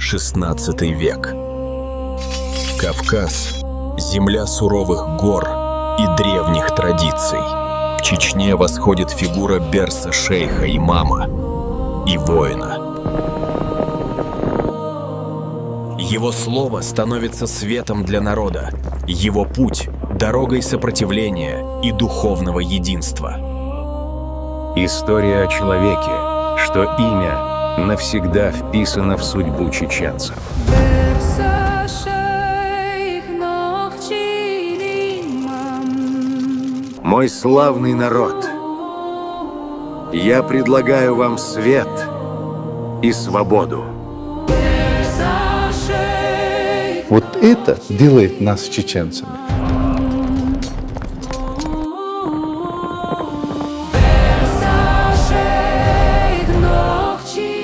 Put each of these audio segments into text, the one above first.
XVI век. Кавказ – земля суровых гор и древних традиций. В Чечне восходит фигура берса-шейха, имама и воина. Его слово становится светом для народа, его путь – дорогой сопротивления и духовного единства. История о человеке, что имя навсегда вписано в судьбу чеченцев. Мой славный народ, я предлагаю вам свет и свободу. Вот это делает нас чеченцами.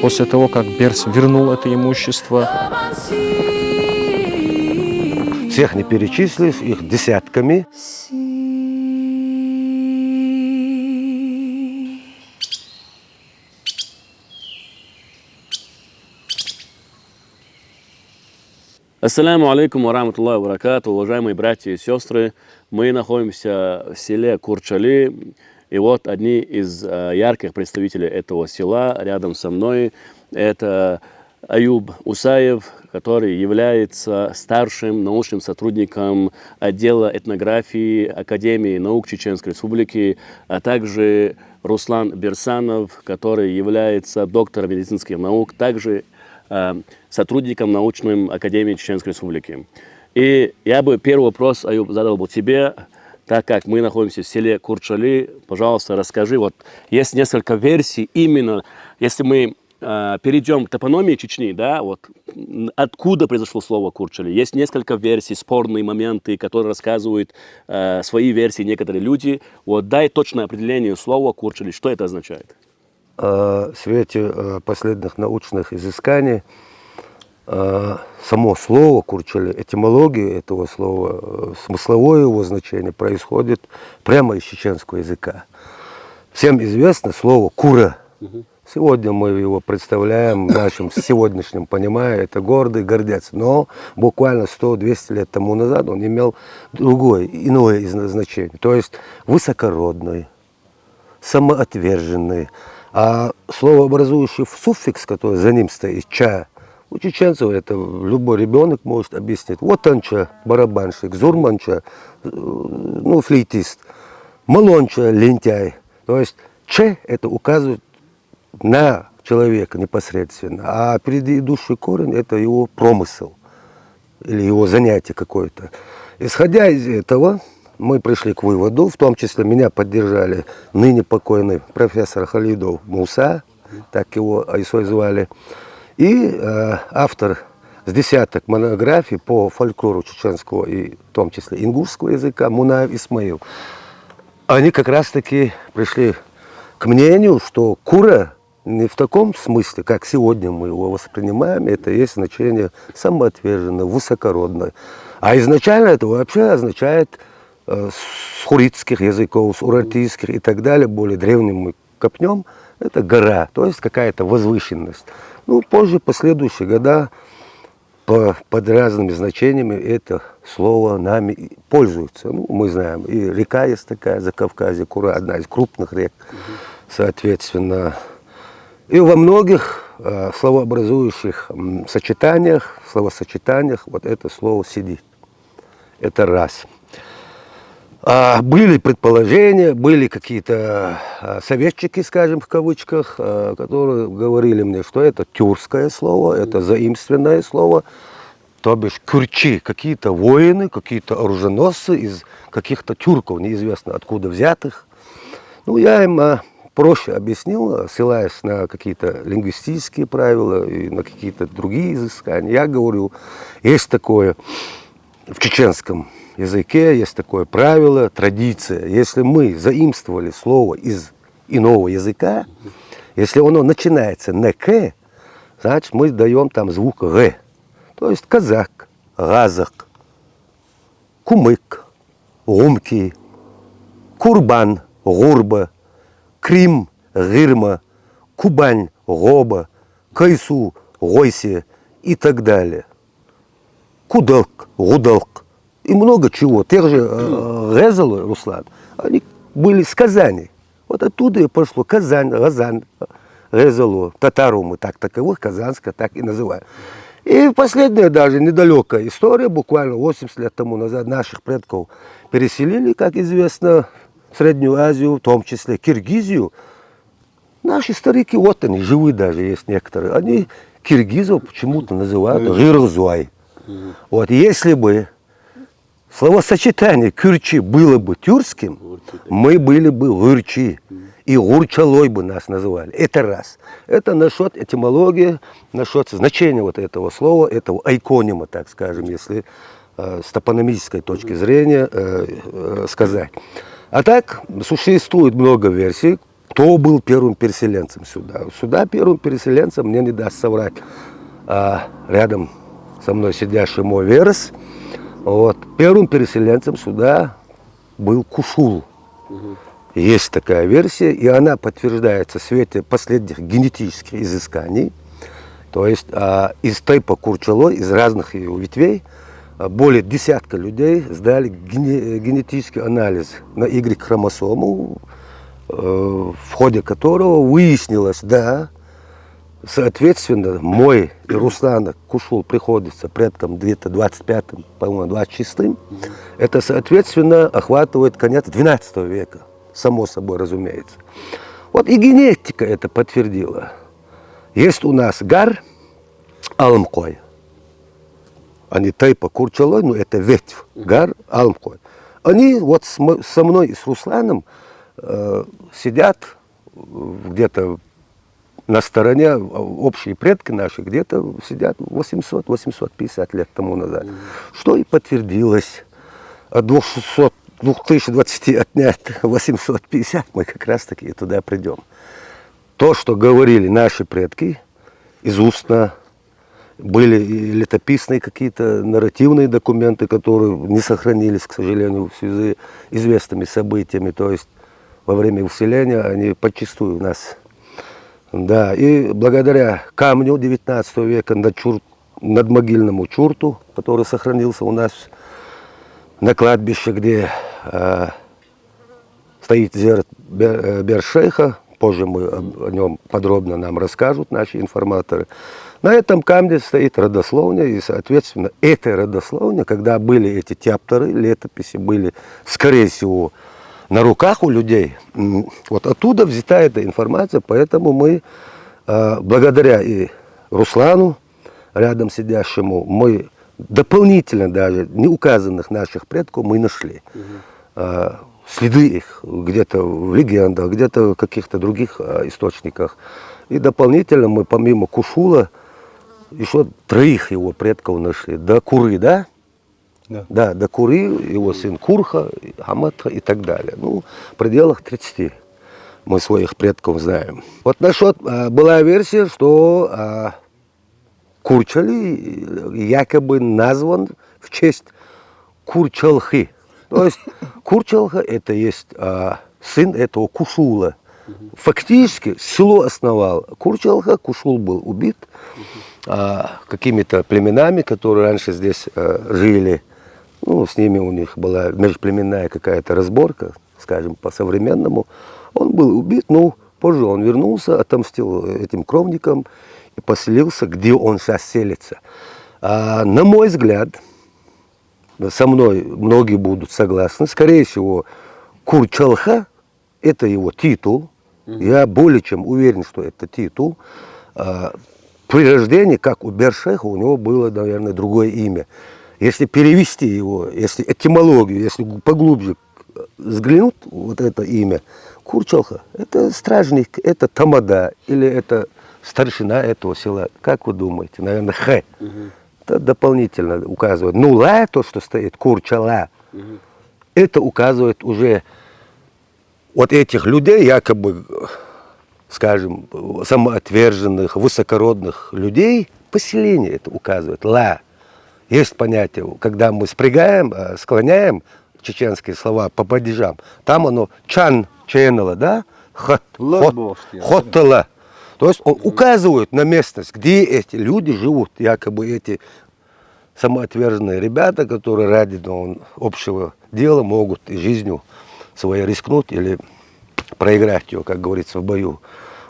После того, как Берс вернул это имущество, всех не перечислишь, их десятками. Ассаляму алейкум ва рахматуллахи ва баракату, уважаемые братья и сестры. Мы находимся в селе Курчали, и вот одни из ярких представителей этого села рядом со мной – это Аюб Усаев, который является старшим научным сотрудником отдела этнографии Академии наук Чеченской Республики, а также Руслан Берсанов, который является доктором медицинских наук, также сотрудником научной академии Чеченской Республики. И я бы первый вопрос, Аюб, задал бы тебе, так как мы находимся в селе Курчали. Пожалуйста, расскажи, вот есть несколько версий, именно если мы перейдем к топонимии Чечни, да, вот откуда произошло слово Курчали. Есть несколько версий, спорные моменты, которые рассказывают свои версии некоторые люди. Вот дай точное определение слова Курчали, что это означает? В свете последних научных изысканий само слово Курчали, этимология этого слова, смысловое его значение происходит прямо из чеченского языка. Всем известно слово «кура». Сегодня мы его представляем в нашем сегодняшнем понимании, это гордый гордец. Но буквально 100-200 лет тому назад он имел другое, иное значение. То есть высокородный, самоотверженный. А словообразующий суффикс, который за ним стоит, «ча», у чеченцев это любой ребенок может объяснить. Вот анча, барабанщик, зурманча, ну, флейтист, малонча, лентяй. То есть «че» это указывает на человека непосредственно, а предыдущий корень это его промысел или его занятие какое-то. Исходя из этого, мы пришли к выводу, в том числе меня поддержали ныне покойный профессор Халидов Муса, так его Айсой звали, и автор с десяток монографий по фольклору чеченского и в том числе ингушского языка Мунаев Исмаил. Они как раз-таки пришли к мнению, что кура не в таком смысле, как сегодня мы его воспринимаем, это есть значение самоотверженное, высокородное. А изначально это вообще означает с хуритских языков, с урартийских и так далее, более древним мы копнем, это гора, то есть какая-то возвышенность. Ну, позже, последующие года, под разными значениями это слово нами пользуется. Ну, мы знаем, и река есть такая, Закавказье, Кура, одна из крупных рек, соответственно. И во многих словообразующих словосочетаниях вот это слово сидит. Это раз. Были предположения, были какие-то советчики, скажем, в кавычках, которые говорили мне, что это тюркское слово, это заимственное слово, то бишь кюрчи, какие-то воины, какие-то оруженосцы из каких-то тюрков, неизвестно откуда взятых. Ну, я им проще объяснил, ссылаясь на какие-то лингвистические правила и на какие-то другие изыскания. Я говорю, есть такое в чеченском языке, есть такое правило, традиция. Если мы заимствовали слово из иного языка, если оно начинается на «к», значит, мы даем там звук «г». То есть казак, газак, кумык, гумки, курбан, гурба, Крим, Гирма, Кубань, Гоба, Кайсу, Гойсе и так далее. Кудалк, гудалк и много чего. Тех же Резало, Руслан, они были с Казани. Вот оттуда и пошло Казань, Газань, Резало, татару мы так таковых, Казанская так и называем. И последняя даже недалекая история, буквально 80 лет тому назад наших предков переселили, как известно, в Среднюю Азию, в том числе Киргизию. Наши старики, вот они, живые даже есть некоторые, они киргизов почему-то называют Гыргзуай. Вот если бы словосочетание кюрчи было бы тюркским, мы были бы гурчи. И гурчалой бы нас называли. Это раз. Это насчет этимологии, насчет значения вот этого слова, этого айконима, так скажем, если с топономической точки зрения сказать. А так, существует много версий, кто был первым переселенцем сюда. Сюда первым переселенцем, мне не даст соврать, рядом со мной сидящий мой Верес, вот, первым переселенцем сюда был Кушул. Есть такая версия, и она подтверждается в свете последних генетических изысканий. То есть из тайпа Курчалой, из разных ее ветвей, более десятка людей сдали генетический анализ на Y-хромосому, в ходе которого выяснилось, да, соответственно, мой и Руслана Кушул приходится предкам где-то 25-м, по-моему, 26-м. Это, соответственно, охватывает конец 12 века. Само собой, разумеется. Вот и генетика это подтвердила. Есть у нас Гар, Алмкой. Они тайпа Курчалой, но это ветвь. Гар, Алмкой. Они вот со мной и с Русланом сидят где-то на стороне, общие предки наши где-то сидят 800-850 лет тому назад. Что и подтвердилось. От 2020 отнять 850, мы как раз таки и туда придем. То, что говорили наши предки, из устно, были и летописные какие-то нарративные документы, которые не сохранились, к сожалению, в связи с известными событиями. То есть во время выселения они подчистую у нас. Да, и благодаря камню 19 века над могильному чурту, который сохранился у нас на кладбище, где стоит зеркало Бершейха, позже о нем подробно нам расскажут наши информаторы. На этом камне стоит родословня, и, соответственно, этой родословня, когда были эти тяпторы, летописи были, скорее всего, на руках у людей, вот оттуда взята эта информация, поэтому мы, благодаря и Руслану, рядом сидящему, мы дополнительно даже не указанных наших предков мы нашли. Следы их где-то в легендах, где-то в каких-то других источниках. И дополнительно мы помимо Кушула еще 3 его предков нашли. До Куры, да? Да, до Куры, его сын Курха, Хаматха и так далее. Ну, в пределах 30 мы своих предков знаем. Вот насчет, была версия, что Курчали якобы назван в честь Курчалхи. То есть Курчалха это есть сын этого Кушула. Фактически село основал Курчалха, Кушул был убит какими-то племенами, которые раньше здесь жили. Ну, с ними у них была межплеменная какая-то разборка, скажем, по-современному. Он был убит, но позже он вернулся, отомстил этим кровникам и поселился, где он сейчас селится. На мой взгляд, со мной многие будут согласны, скорее всего, Курчалха – это его титул. Я более чем уверен, что это титул. При рождении, как у Бершейха, у него было, наверное, другое имя. Если перевести его, если этимологию, если поглубже взглянуть, вот это имя, Курчалха – это стражник, это тамада, или это старшина этого села. Как вы думаете? Наверное, Х. Это дополнительно указывает. Ну, ла, то, что стоит, Курчала, это указывает уже вот этих людей, якобы, скажем, самоотверженных, высокородных людей, поселение это указывает. Ла. Есть понятие, когда мы спрягаем, склоняем чеченские слова по падежам, там оно чан, ченала, да? Хоттала. То есть он указывает на местность, где эти люди живут, якобы эти самоотверженные ребята, которые ради общего дела могут и жизнью своей рискнуть или проиграть ее, как говорится, в бою.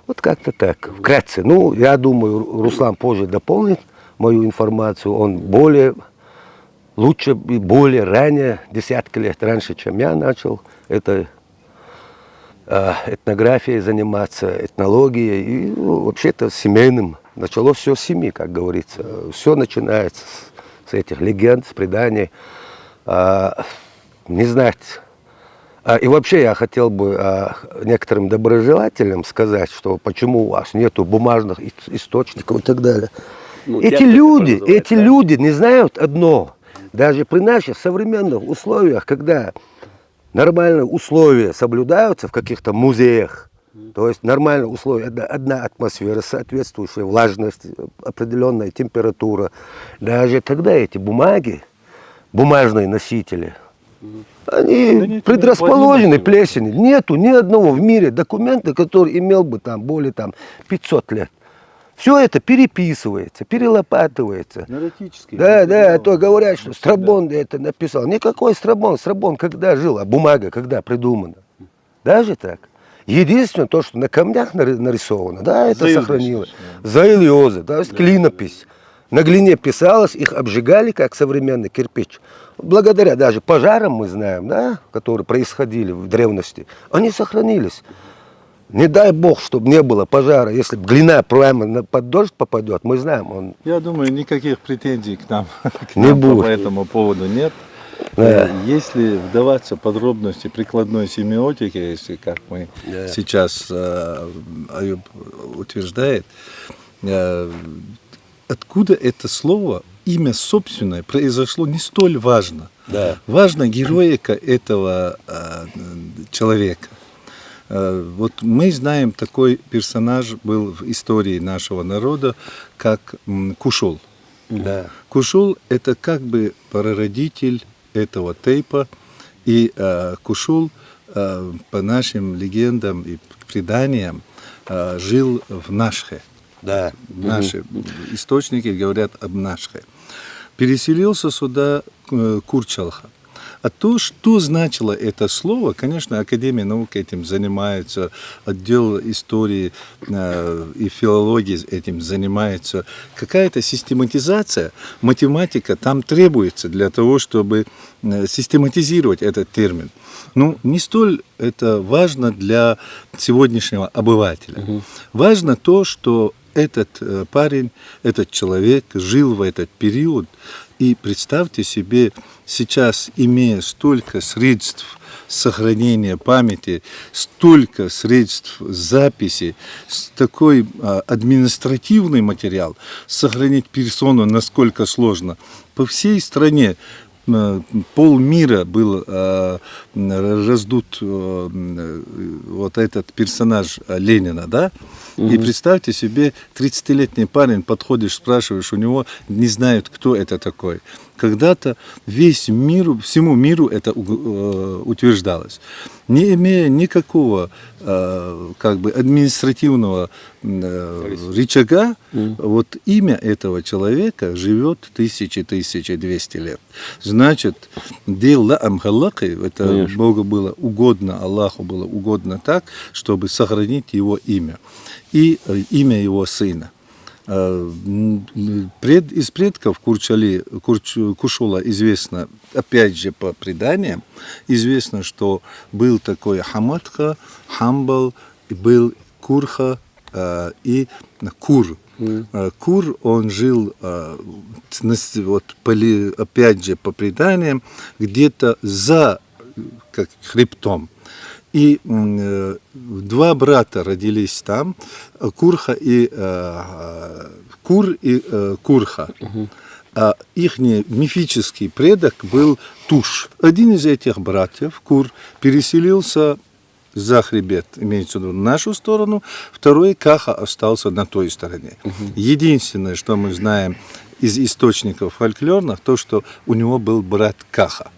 Вот как-то так, вкратце. Ну, я думаю, Руслан позже дополнит мою информацию. Он лучше и более ранее, десятки лет раньше, чем я начал этнографией заниматься, этнологией и вообще-то семейным. Началось все с семьи, как говорится. Все начинается с этих легенд, с преданий. Не знать. И вообще я хотел бы некоторым доброжелателям сказать, что почему у вас нету бумажных источников и так далее. Ну, Эти люди не знают одно. Даже при наших современных условиях, когда нормальные условия соблюдаются в каких-то музеях, то есть нормальные условия, одна атмосфера, соответствующая влажность, определенная температура, даже тогда эти бумаги, бумажные носители, они предрасположены к плесени. Нету ни одного в мире документа, который имел бы более 500 лет. Все это переписывается, перелопатывается. Да, а то говорят, что Страбон это написал. Никакой Страбон когда жил, а бумага когда придумана. Даже так. Единственное, то, что на камнях нарисовано, да, это сохранилось. Заильоза, то есть клинопись. На глине писалось, их обжигали, как современный кирпич. Благодаря даже пожарам, мы знаем, да, которые происходили в древности, они сохранились. Не дай бог, чтобы не было пожара. Если глина прямо под дождь попадет, мы знаем, Я думаю, никаких претензий к нам, Не будет. по этому поводу нет. Да. Если вдаваться в подробности прикладной семиотики, если как мы сейчас Аюб утверждает, откуда это слово, имя собственное, произошло не столь важно. Да. Важна героика этого человека. Вот мы знаем, такой персонаж был в истории нашего народа, как Кушул. Да. Кушул – это как бы прародитель этого тейпа. И Кушул, по нашим легендам и преданиям, жил в Нашхе. Да. Наши источники говорят об Нашхе. Переселился сюда Курчалха. А то, что значило это слово, конечно, Академия наук этим занимается, отдел истории и филологии этим занимается. Какая-то систематизация, математика там требуется для того, чтобы систематизировать этот термин. Ну, не столь это важно для сегодняшнего обывателя. Важно то, что этот парень, этот человек жил в этот период. И представьте себе, сейчас, имея столько средств сохранения памяти, столько средств записи, такой административный материал, сохранить персону насколько сложно. По всей стране полмира был раздут вот этот персонаж Ленина, да? И представьте себе, 30-летний парень, подходишь, спрашиваешь у него, не знают, кто это такой. Когда-то всему миру это утверждалось. Не имея никакого как бы административного рычага, вот имя этого человека живет 1200 лет. Значит, дело Амхаллаки, это Конечно. Богу было угодно, Аллаху было угодно так, чтобы сохранить его имя и имя его сына. Из предков Кушула известно, опять же по преданиям, известно, что был такой Хамадха, Хамбал, был Курха и Кур. Кур, он жил, вот, опять же по преданиям, где-то за хребтом. И два брата родились там, Кур и Курха. А их мифический предок был Туш. Один из этих братьев, Кур, переселился за хребет, имеется в виду нашу сторону, второй Каха остался на той стороне. Единственное, что мы знаем из источников фольклорных, то, что у него был брат Каха.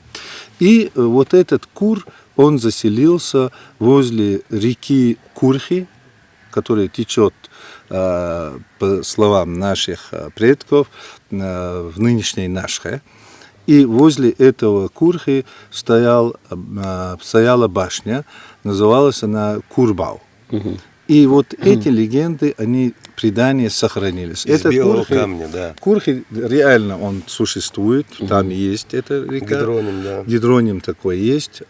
И вот этот Кур, он заселился возле реки Курхи, которая течет по словам наших предков, в нынешней Нашхе. И возле этого курхи стояла башня, называлась она Курбау. И вот эти легенды, они, предания сохранились. Из белого Курхи, камня, да. Курхи, реально он существует, там есть эта река. Гидроним, да. Гидроним такой есть.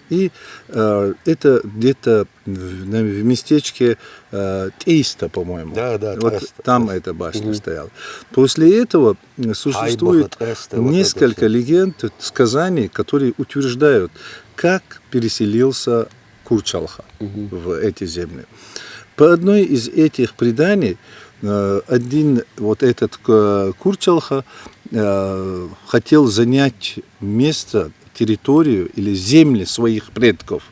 И это где-то в местечке Тейста, по-моему. Да, да, вот Теста, там эта башня стояла. После этого существует Айбаха, Теста, вот несколько это всё. легенд, сказаний, которые утверждают, как переселился Курчалха в эти земли. По одной из этих преданий, один вот этот Курчалха хотел занять место, территорию или земли своих предков.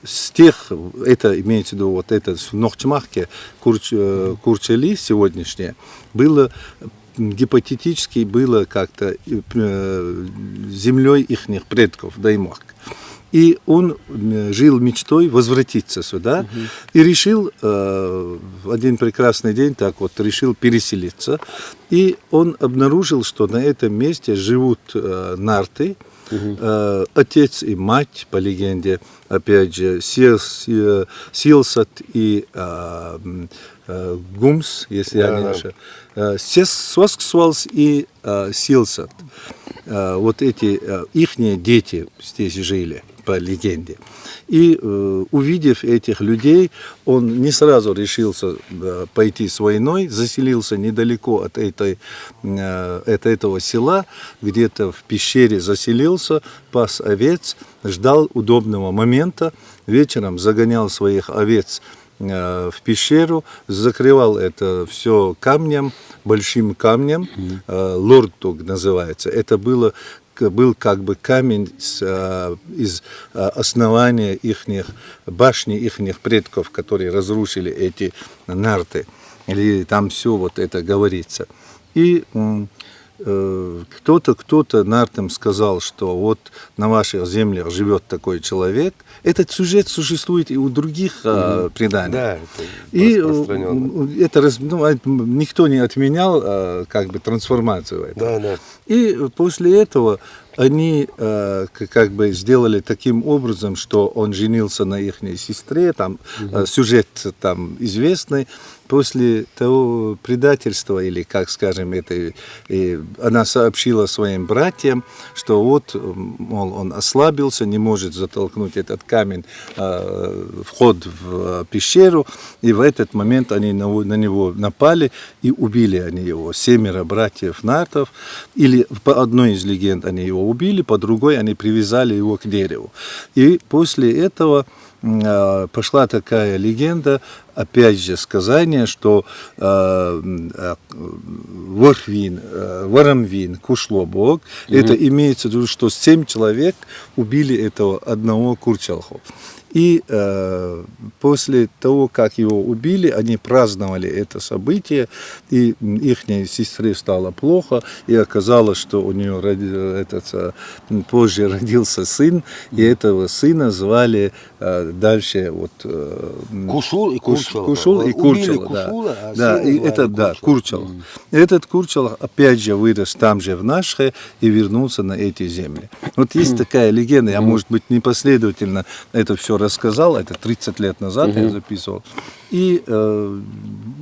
С тех, это имеется в виду, вот это в Нохчмахке, Курчали сегодняшнее, было гипотетически было как-то землей ихних предков, Даймак. И он жил мечтой возвратиться сюда и решил в один прекрасный день так вот решил переселиться. И он обнаружил, что на этом месте живут нарты, отец и мать, по легенде, опять же, Силсат и Гумс, если я не ошибаюсь, Сосксвалс и Силсат. Вот эти ихние дети здесь жили, по легенде. И увидев этих людей, он не сразу решился пойти с войной, заселился недалеко от этого села, где-то в пещере заселился, пас овец, ждал удобного момента, вечером загонял своих овец в пещеру, закрывал это все камнем, большим камнем, лордтуг называется. Это был как бы камень из основания ихних башни, ихних предков, которые разрушили эти нарты. Или там все вот это говорится. И кто-то нартам сказал, что вот на ваших землях живет такой человек. Этот сюжет существует и у других преданий. Да, и это никто не отменял как бы трансформацию этого. Да. И после этого они как бы сделали таким образом, что он женился на их сестре, там сюжет там известный. После того предательства, или, как скажем, она сообщила своим братьям, что вот, мол, он ослабился, не может затолкнуть этот камень, вход в пещеру, и в этот момент они на него напали и убили они его. 7 братьев нартов, или по одной из легенд они его убили, по другой они привязали его к дереву. И после этого пошла такая легенда, опять же сказание, что Варамвин кушло Бог, это имеется в виду, что 7 человек убили этого одного Курчалху. И после того, как его убили, они праздновали это событие, и их сестре стало плохо, и оказалось, что у нее позже родился сын, и этого сына звали дальше вот, Кушул и Курчал. Кушул и Курчал, Курчал. Этот Курчал опять же вырос там же в Нашхе и вернулся на эти земли. Вот есть такая легенда, я, может быть, непоследовательно это все рассказал, это 30 лет назад я записывал, и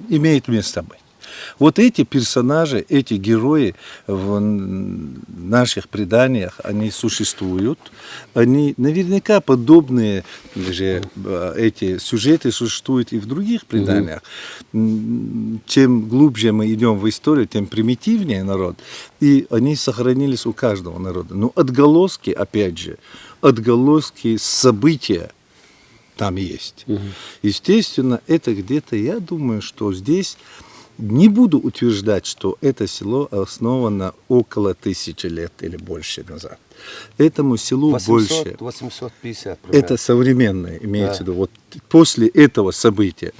имеет место быть. Вот эти персонажи, эти герои в наших преданиях, они существуют, они наверняка подобные же эти сюжеты существуют и в других преданиях. Чем глубже мы идем в историю, тем примитивнее народ, и они сохранились у каждого народа. Но отголоски, опять же, отголоски события там есть. Естественно, это где-то, я думаю, что здесь не буду утверждать, что это село основано около 1000 лет или больше назад. Этому селу 800, больше. 850 примерно. Это современное, имеется в виду. Вот после этого события.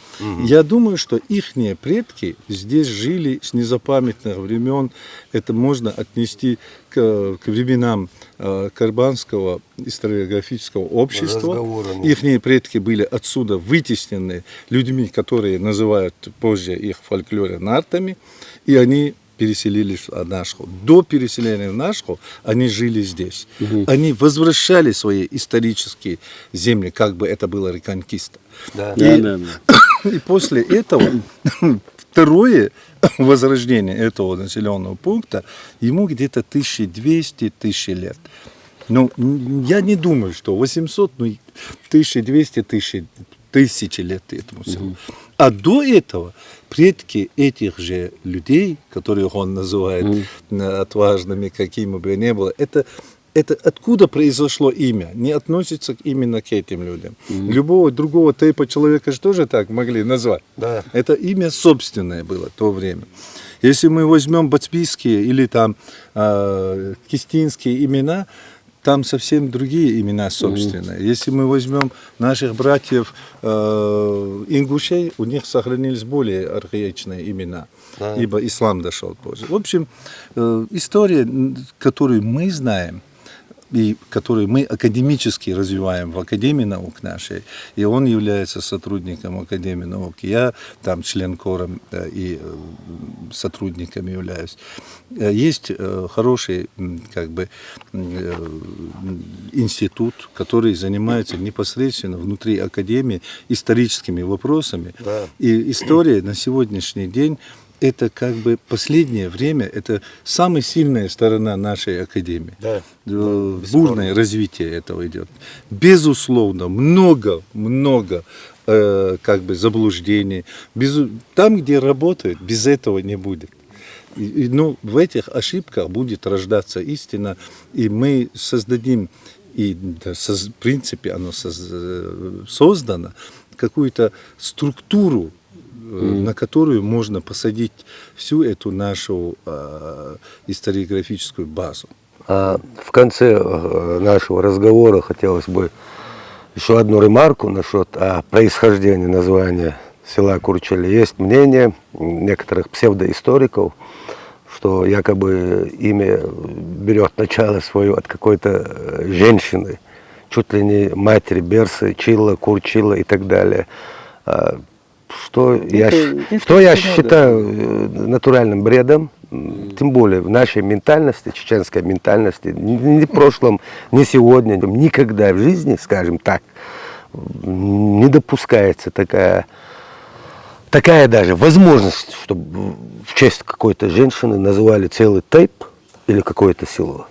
Я думаю, что их предки здесь жили с незапамятных времен. Это можно отнести к временам Карбанского историографического общества. Разговорами. Их предки были отсюда вытеснены людьми, которые называют позже их в фольклоре нартами, и они переселились в Нашху. До переселения в Нашху они жили здесь. Они возвращали свои исторические земли, как бы это было реконкиста. Да. И после этого второе возрождение этого населенного пункта ему где-то 1200 лет. Но я не думаю, что 800, 1200, 1000 лет этому селу. А до этого предки этих же людей, которых он называет отважными, какими бы ни было, это откуда произошло имя, не относится именно к этим людям. Любого другого типа человека же тоже так могли назвать. Да. Это имя собственное было в то время. Если мы возьмем бацбийские или там кистинские имена, там совсем другие имена собственные. Если мы возьмем наших братьев ингушей, у них сохранились более архаичные имена, ибо ислам дошел позже. В общем, история, которую мы знаем, и которую мы академически развиваем в Академии наук нашей, и он является сотрудником Академии наук, я там член кора и сотрудником являюсь. Есть хороший институт, который занимается непосредственно внутри Академии историческими вопросами. Да. И история на сегодняшний день это последнее время, это самая сильная сторона нашей академии. Да. Бурное развитие этого идет. Безусловно, много заблуждений. Там, где работают, без этого не будет. Но в этих ошибках будет рождаться истина, и мы создадим, и в принципе оно создано, какую-то структуру, на которую можно посадить всю эту нашу историографическую базу. В конце нашего разговора хотелось бы еще одну ремарку насчет происхождения названия села Курчали. Есть мнение некоторых псевдоисториков, что якобы имя берет начало свое от какой-то женщины, чуть ли не матери Берсы, Чилла, Курчила и так далее. Что я считаю натуральным бредом, тем более в нашей ментальности, чеченской ментальности, ни в прошлом, ни сегодня, никогда в жизни, скажем так, не допускается такая даже возможность, чтобы в честь какой-то женщины называли целый тайп или какое-то село.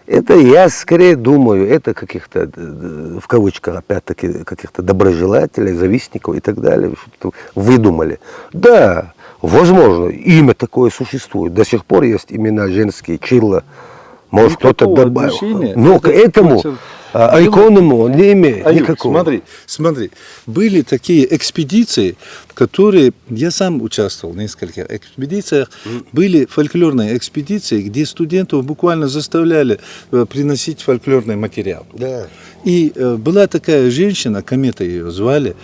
Это я скорее думаю, это каких-то, в кавычках, опять-таки, каких-то доброжелателей, завистников и так далее, что-то выдумали. Да, возможно, имя такое существует. До сих пор есть имена женские, Чилла, может кто-то добавил. Но к этому иконному он не имеет никакого. Смотри, были такие экспедиции, которые, я сам участвовал в нескольких экспедициях, были фольклорные экспедиции, где студентов буквально заставляли приносить фольклорный материал. Да. И была такая женщина, Комета ее звали,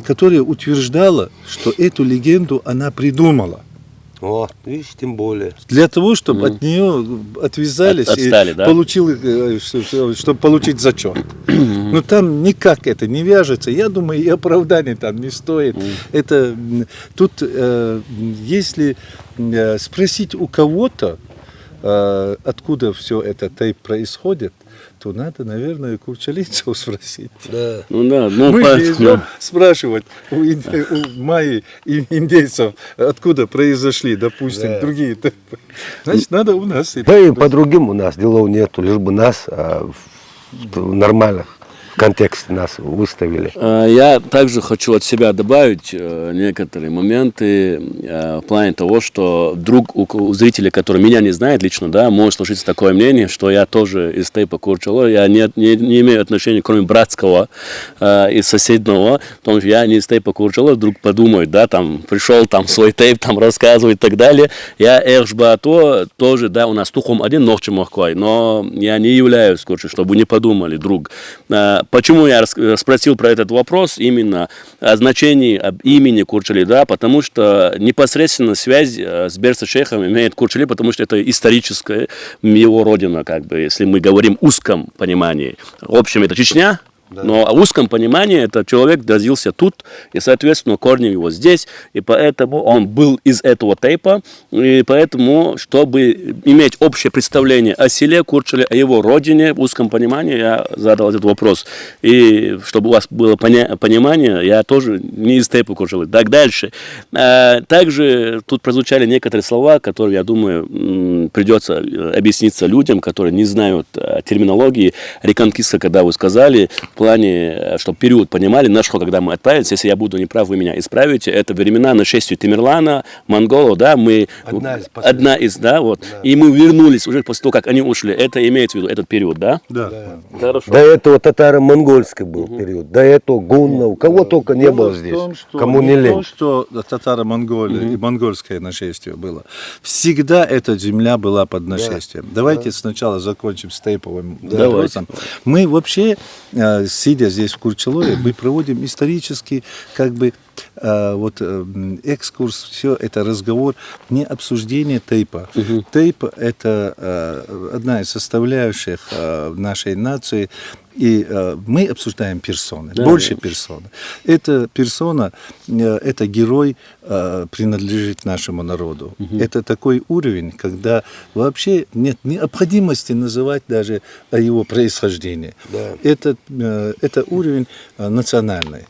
которая утверждала, что эту легенду она придумала. Вот, видишь, тем более. Для того, чтобы от нее отвязались Отстали, и да? чтобы получить зачет. Но там никак это не вяжется. Я думаю, и оправдания там не стоит. Это тут, если спросить у кого-то, откуда все это происходит, то надо, наверное, курчалийцев спросить. Да. Мы не идем спрашивать у майи и индейцев, откуда произошли, допустим, другие. Значит, надо у нас. Да и по другим у нас делов нету, лишь бы нас в нормальных контексте нас выставили. Я также хочу от себя добавить некоторые моменты в плане того, что вдруг у зрителей, которые меня не знают лично, да, может сложиться такое мнение, что я тоже из тейпа Курчало, я не имею отношения, кроме братского и соседнего, потому что я не из тейпа Курчало, вдруг подумают, да, там, пришел там свой тейп, там, рассказывает и так далее. Я Эршбато тоже, да, у нас тухом один ногче мохкой, но я не являюсь Курчи, чтобы не подумали, друг. Почему я спросил про этот вопрос, именно о значении, об имени Курчали, да, потому что непосредственно связь с Берса-Шейхом имеет Курчали, потому что это историческая его родина, как бы, если мы говорим в узком понимании. В общем, это Чечня. Но в узком понимании этот человек родился тут, и, соответственно, корни его здесь, и поэтому он был из этого тейпа, и поэтому, чтобы иметь общее представление о селе Курчали, о его родине, в узком понимании, я задал этот вопрос. И чтобы у вас было понимание, я тоже не из тейпа Курчали. Так, дальше. Также тут прозвучали некоторые слова, которые, я думаю, придется объясниться людям, которые не знают терминологии. Реконкиста, когда вы сказали, в плане, чтобы период понимали, на что, когда мы отправились, если я буду неправ, вы меня исправите, это времена нашествия Тамерлана, монголов, да, мы... Одна из, да, вот. Да. И мы вернулись уже после того, как они ушли. Это имеется в виду этот период, да? Да. Хорошо. До этого татаро-монгольский был период, до этого гуннов, кого только не было здесь, кому не лень. То, что татаро-монголия и монгольское нашествие было. Всегда эта земля была под нашествием. Давайте сначала закончим с тейповым вопросом. Мы вообще... Сидя здесь в Курчалове, мы проводим исторический, как бы, экскурс, все это разговор, не обсуждение тейпа. Тейп – это одна из составляющих нашей нации, и мы обсуждаем персоны, больше персоны. Эта персона, это герой принадлежит нашему народу. Это такой уровень, когда вообще нет необходимости называть даже о его происхождении. Это уровень национальный.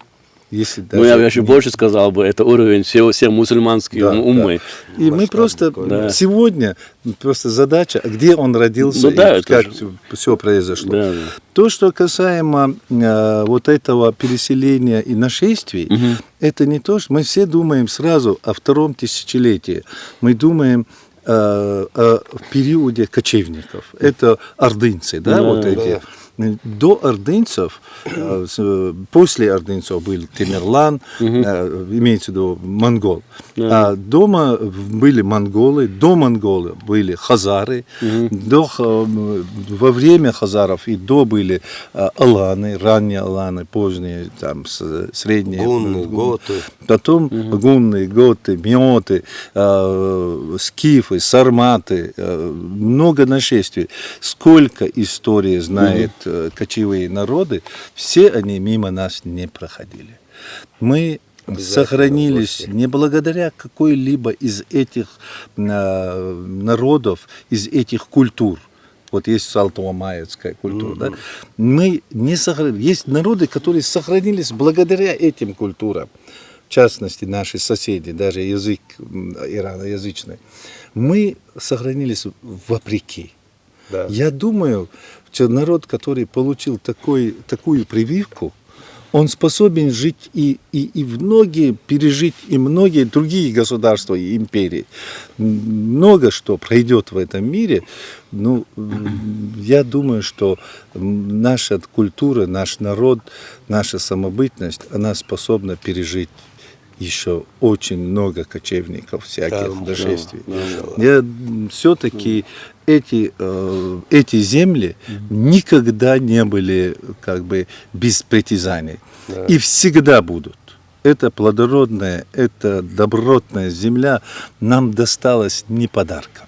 Если даже... я еще больше сказал бы, это уровень всех мусульманских умы. Да. И мы просто сегодня, просто задача, где он родился, и как все произошло. Да. То, что касаемо вот этого переселения и нашествий, это не то, что мы все думаем сразу о втором тысячелетии. Мы думаем о периоде кочевников. Это ордынцы, да, вот эти. До ордынцев, после ордынцев был Тамерлан, имеется в виду монгол. А дома были монголы, до монголов были хазары, во время хазаров и до были аланы, ранние аланы, поздние, там, средние. Гунны, готы. Потом гунны, готы, мёты, скифы, сарматы, много нашествий. Сколько истории знает кочевые народы, все они мимо нас не проходили. Мы сохранились не благодаря какой-либо из этих народов, из этих культур. Вот есть салтово-маецкая культура. Да? Мы не сохранились. Есть народы, которые сохранились благодаря этим культурам. В частности, наши соседи, даже язык ираноязычный. Мы сохранились вопреки. Да. Я думаю, что народ, который получил такую прививку, он способен жить и пережить и многие другие государства и империи. Много что пройдет в этом мире. Ну, я думаю, что наша культура, наш народ, наша самобытность, она способна пережить еще очень много кочевников, всяких нашествий. Все-таки эти земли никогда не были как бы без притязаний. И всегда будут. Это плодородная, это добротная земля нам досталась не подарком.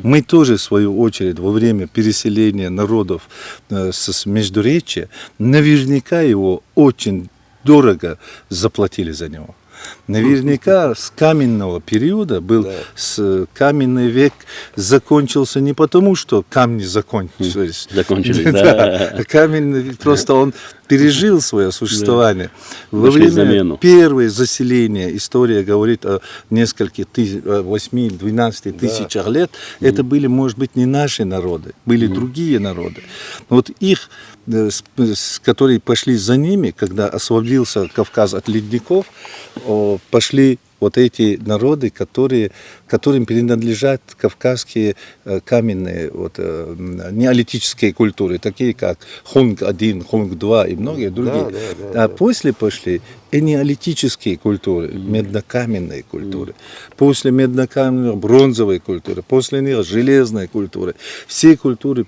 Мы тоже, в свою очередь, во время переселения народов с Междуречья, наверняка его очень дорого заплатили за него. Наверняка с каменного периода каменный век закончился не потому, что камни закончились. Закончились, да. Каменный, просто он пережил свое существование. Во Нашли время замену. первого заселения, история говорит о нескольких 8-12 тысячах лет, это были, может быть, не наши народы, были другие народы. Вот их, которые пошли за ними, когда освободился Кавказ от ледников, пошли вот эти народы, которым принадлежат кавказские каменные, неолитические культуры, такие как Хунг-1, Хунг-2 и многие другие. А после пошли неолитические культуры, меднокаменные культуры. После меднокаменных бронзовые культуры, после них железные культуры. Все культуры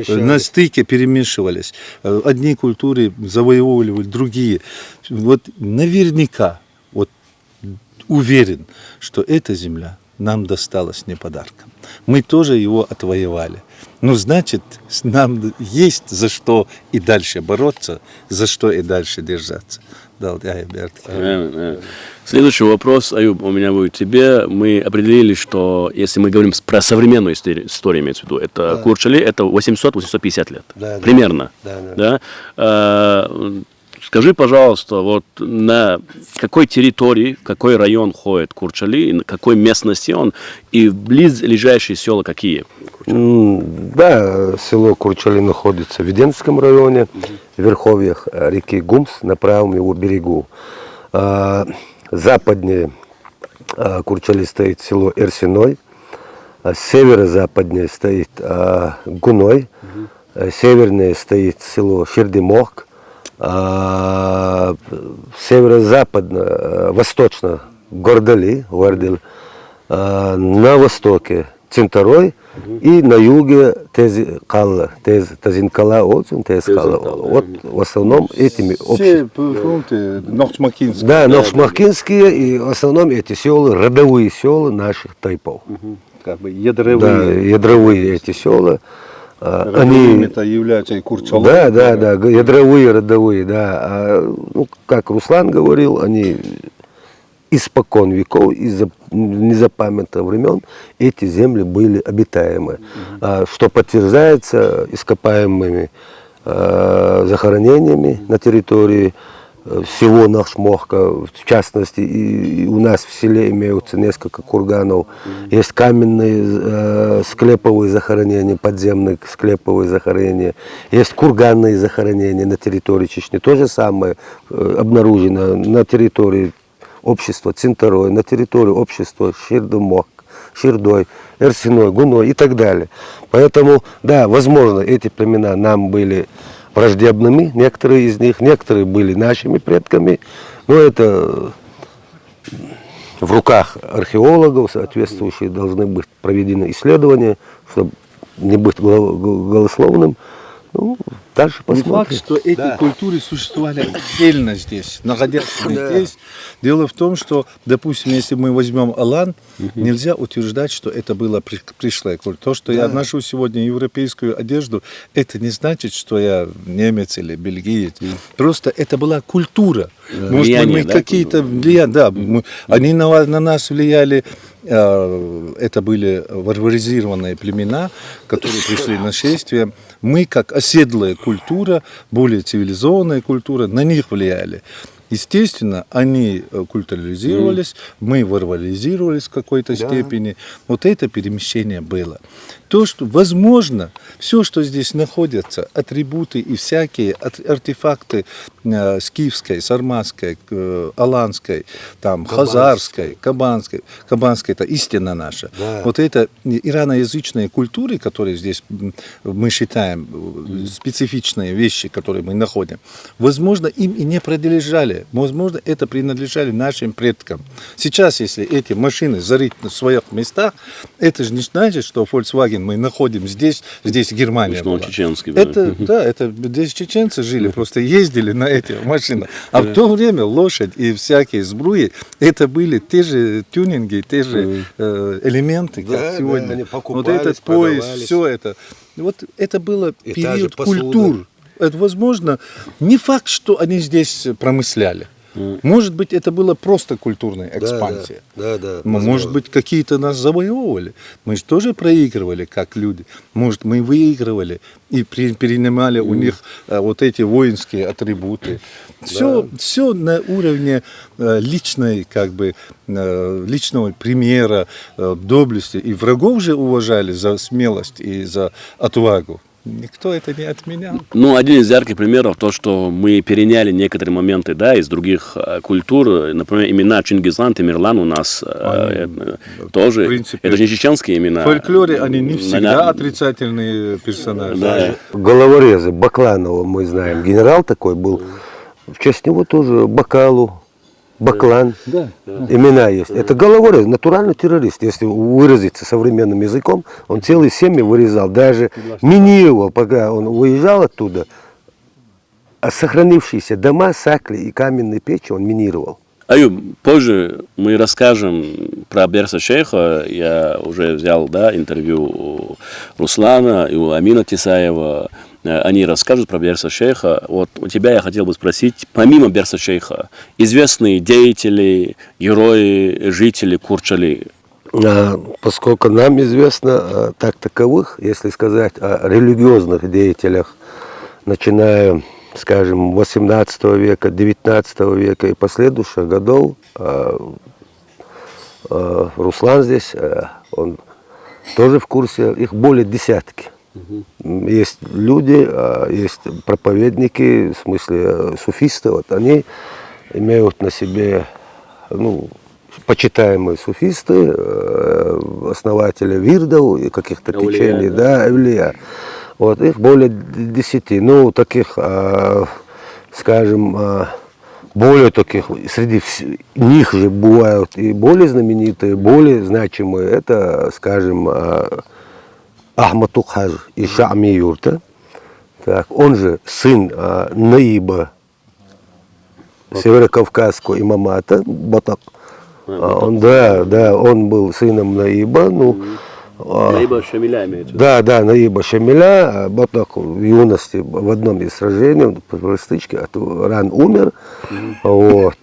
на стыке перемешивались. Одни культуры завоевывали другие. Вот наверняка, уверен, что эта земля нам досталась не подарком. Мы тоже его отвоевали. Ну, значит, нам есть за что и дальше бороться, за что и дальше держаться. Следующий вопрос, Аюб, у меня будет тебе. Мы определили, что если мы говорим про современную историю, имеется в виду, это Курчали, это 800-850 лет. Примерно. Да? Скажи, пожалуйста, вот на какой территории, какой район ходит Курчали, на какой местности он, и близлежащие села какие? Да, село Курчали находится в Веденском районе, в верховьях реки Гумс, на правом его берегу. Западнее Курчали стоит село Эрсиной, северо-западнее стоит Гуной, севернее стоит село Шердимох, северо-западно, восточно Гордали, на востоке Цинторой и на юге Тазинкала, Тазинкала. Вот в основном этими Все фронты Нохчмакинские. Да, Нохчмакинские, и в основном эти села, родовые села наших тайпов. Как бы ядровые. Да, ядровые эти села. Они-то являются и Курчалы. Да, ядровые, родовые, да. Как Руслан говорил, они испокон веков, из незапамятных времен эти земли были обитаемы, что подтверждается ископаемыми захоронениями на территории всего Нахшмохка, в частности, и у нас в селе имеются несколько курганов. Есть каменные склеповые захоронения, подземные склеповые захоронения. Есть курганные захоронения на территории Чечни. То же самое обнаружено на территории общества Цинторой, на территории общества Ширдой, Эрсиной, Гуной и так далее. Поэтому, да, возможно, эти племена нам были враждебными, некоторые из них, некоторые были нашими предками, но это в руках археологов, соответствующие должны быть проведены исследования, чтобы не быть голословным. Ну, дальше Не посмотрим. факт, что эти культуры существовали отдельно здесь, находясь здесь. Дело в том, что, допустим, если мы возьмем Алан, нельзя утверждать, что это была пришлая культура. То, что я ношу сегодня европейскую одежду, это не значит, что я немец или бельгиец. Просто это была культура. Может быть, мы какие-то влияния, они на нас влияли. Это были варваризированные племена, которые пришли на нашествие. Мы, как оседлая культура, более цивилизованная культура, на них влияли. Естественно, они культурализировались, мы варваризировались в какой-то степени. Вот это перемещение было. То, что, возможно, все, что здесь находятся, атрибуты и всякие артефакты скифской, сарматской, аланской, там, хазарской, кабанской это истина наша. Да. Вот это ираноязычные культуры, которые здесь мы считаем специфичные вещи, которые мы находим, возможно, им и не принадлежали. Возможно, это принадлежали нашим предкам. Сейчас, если эти машины зарыть на своих местах, это же не значит, что Volkswagen мы находим здесь Германия была. Чеченский, это здесь чеченцы жили, просто ездили на этих машинах. А в то время лошадь и всякие сбруи, это были те же тюнинги, те же элементы, как сегодня. Они Вот этот поезд, все это. Вот это было период культур. Это, возможно, не факт, что они здесь промысляли. Может быть, это была просто культурная экспансия. Да. Может быть, какие-то нас завоевывали. Мы же тоже проигрывали, как люди. Может, мы выигрывали и перенимали у них вот эти воинские атрибуты. Все на уровне личной, личного примера, доблести. И врагов же уважали за смелость и за отвагу. Никто это не отменял. Ну, один из ярких примеров, то, что мы переняли некоторые моменты, да, из других культур. Например, имена Чингисхан, Тамерлан у нас тоже, принципе, это же не чеченские имена. В фольклоре они не всегда отрицательные персонажи. Да. Головорезы Бакланова мы знаем. Генерал такой был. В честь него тоже Бакалу, Баклан. Имена есть. Это головорез, натуральный террорист. Если выразиться современным языком, он целые семьи вырезал. Даже минировал, пока он уезжал оттуда. А сохранившиеся дома, сакли и каменные печи он минировал. Аюб, позже мы расскажем про Берса Шейха. Я уже взял, да, интервью у Руслана и у Амина Тисаева. Они расскажут про Берса Шейха. Вот у тебя я хотел бы спросить, помимо Берса Шейха, известные деятели, герои, жители Курчали? Поскольку нам известно так таковых, если сказать о религиозных деятелях, начиная, скажем, 18 века, 19 века и последующих годов, Руслан здесь, он тоже в курсе, их более десятки. Есть люди, есть проповедники, в смысле суфисты, вот они имеют на себе, почитаемые суфисты, основатели вирдов и каких-то течений, эвлия. Вот, их более 10. Ну, таких, скажем, более таких, среди них же бывают и более знаменитые, более значимые. Это, скажем, Ахматук Хадж из Шами юрта. Так, он же сын Наиба северокавказского имамата Батак. Он был сыном Наиба. Наиба Шамиля имеется в виду. Да, Наиба Шамиля, Батак в юности в одном из сражений, по стычке, ран умер. Вот.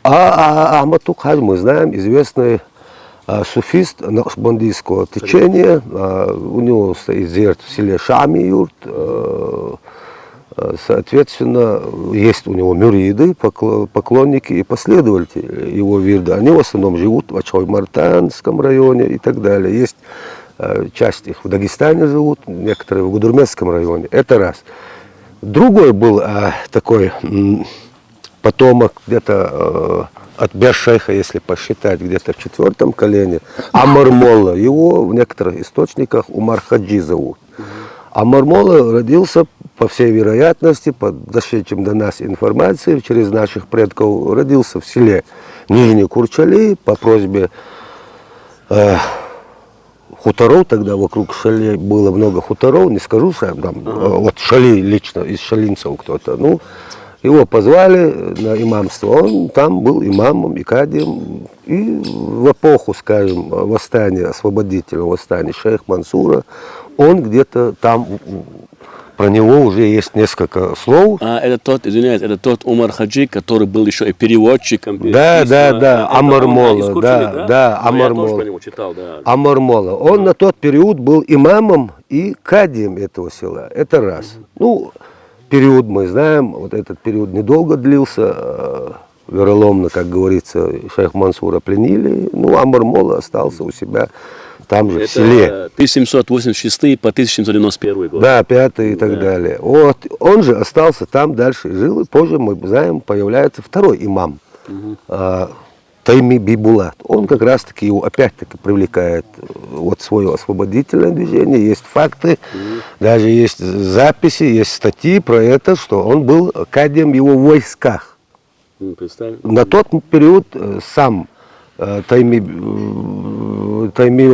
А Ахматук Хадж, мы знаем, известный суфист нахшбандийского течения. У него стоит зерт в селе Шами-Юрт. Соответственно, есть у него мюриды, поклонники и последователи его вирда. Они в основном живут в Ачой-Мартанском районе и так далее. Есть часть их в Дагестане живут, некоторые в Гудурмесском районе. Это раз. Другой был такой потомок где-то от Бершейха, если посчитать, где-то в 4-м колене, Амар Молла. Его в некоторых источниках Умар Хаджи зовут. Амар Молла родился, по всей вероятности, по дошедшим до нас информации, через наших предков, родился в селе Нижний Курчали по просьбе хуторов, тогда вокруг Шали было много хуторов, не скажу сам, там, вот Шали лично, из шалинцев кто-то, его позвали на имамство, он там был имамом и кадием, и в эпоху, скажем, восстания, освободительного восстания шейх Мансура, он где-то там, про него уже есть несколько слов. Это тот, извиняюсь, это тот Умар Хаджи, который был еще и переводчиком. Да, Амар Молла, да, Амар Молла. Я тоже про него читал, да. Амар Молла. Он на тот период был имамом и кадием этого села, это раз. Период мы знаем, вот этот период недолго длился, вероломно, как говорится, шейх Мансура пленили, Амар Молла остался у себя там же, в селе. 1786 по 1791 год. Да, 5-й и так далее. Вот, он же остался там дальше и жил, и позже, мы знаем, появляется второй имам, Тайми Бибулат. Он как раз-таки его опять-таки привлекает вот свое освободительное движение. Есть факты, даже есть записи, есть статьи про это, что он был кадием в его войсках. На тот период сам Тайми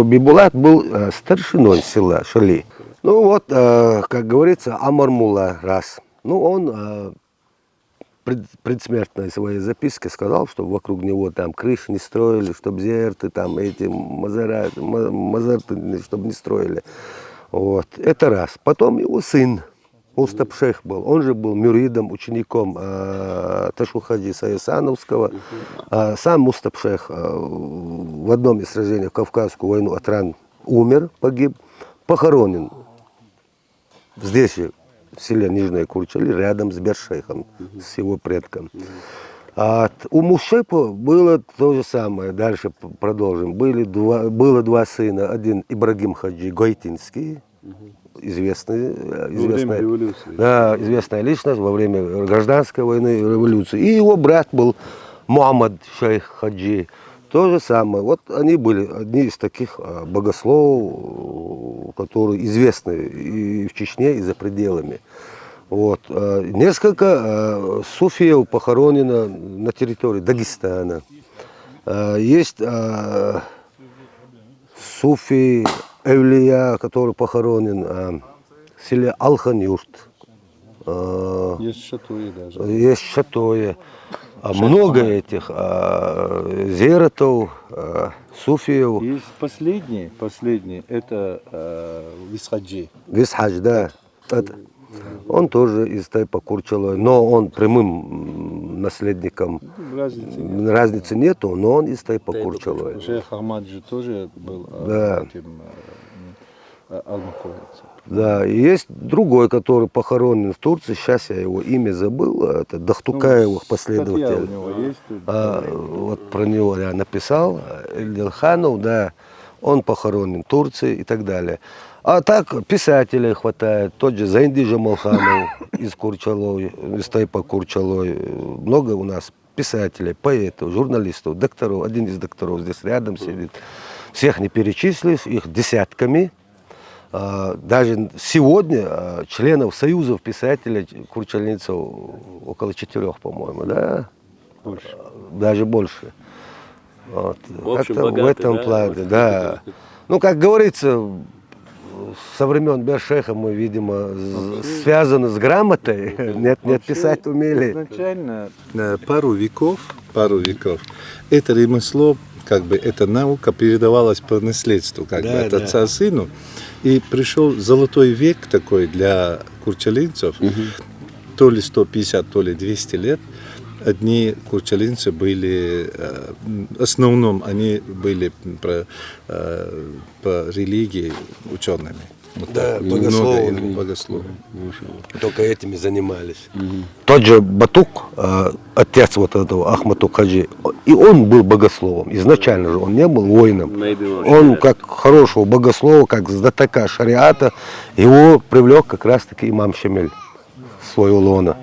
Бибулат был старшиной села Шали. Как говорится, Амар Мулла раз. Он предсмертной своей записке сказал, что вокруг него там крыши не строили, чтобы зерты, там эти мазарты, чтобы не строили. Вот. Это раз. Потом его сын Мустапшейх был. Он же был мюридом, учеником Ташухаджи Саясановского. Сам Мустапшейх в одном из сражений в Кавказскую войну от ран умер, погиб, похоронен здесь же, в селе Нижняя Курчали, рядом с Бершейхом, с его предком. У Мушепа было то же самое, дальше продолжим. Было два сына, один Ибрагим Хаджи Гойтинский, известная личность во время гражданской войны, революции. И его брат был Мухаммад Шейх Хаджи. То же самое. Вот они были одни из таких богословов, которые известны и в Чечне, и за пределами. Вот. Несколько суфиев похоронено на территории Дагестана. Есть суфи Эвлия, который похоронен в селе Алхан-Юрт. Есть шатуи даже. Есть шатуи. Много этих зиратов, суфиев. Есть последний, это Висхаджи. Висхадж, да. Он тоже из тайпа Курчалой, но он прямым наследником. Разницы нету, но он из тайпа Курчалой. Шейх Ахмад же тоже был этим алмаковецем. Да, и есть другой, который похоронен в Турции, сейчас я его имя забыл, это Дахтукаевых последователь. Вот про него я написал, Эльдилханов, да, он похоронен в Турции и так далее. А так писателей хватает, тот же Зайнди Жамалханов из Курчалой, из тайпа Курчалой. Много у нас писателей, поэтов, журналистов, докторов. Один из докторов здесь рядом сидит. Всех не перечислишь, их десятками. Даже сегодня членов союзов писателей курчалинцев около 4, по-моему, да? Больше. Даже больше. Вот. В общем, богатый, в этом плане, да. Ну, как говорится, со времен Бершейха мы, видимо, связаны с грамотой. Нет, писать умели. Изначально пару веков это ремесло, как бы эта наука передавалась по наследству, как бы от отца сыну. И пришел золотой век такой для курчалинцев, то ли 150, то ли 200 лет. Одни курчалинцы были, в основном они были по религии учеными. Вот Да, богословами. Только этими занимались. Тот же Батук, отец вот этого Ахматук Хаджи, и он был богословом. Изначально же он не был воином. Он как хорошего богослова, как знатока шариата, его привлек как раз-таки имам Шамиль в свое лоно.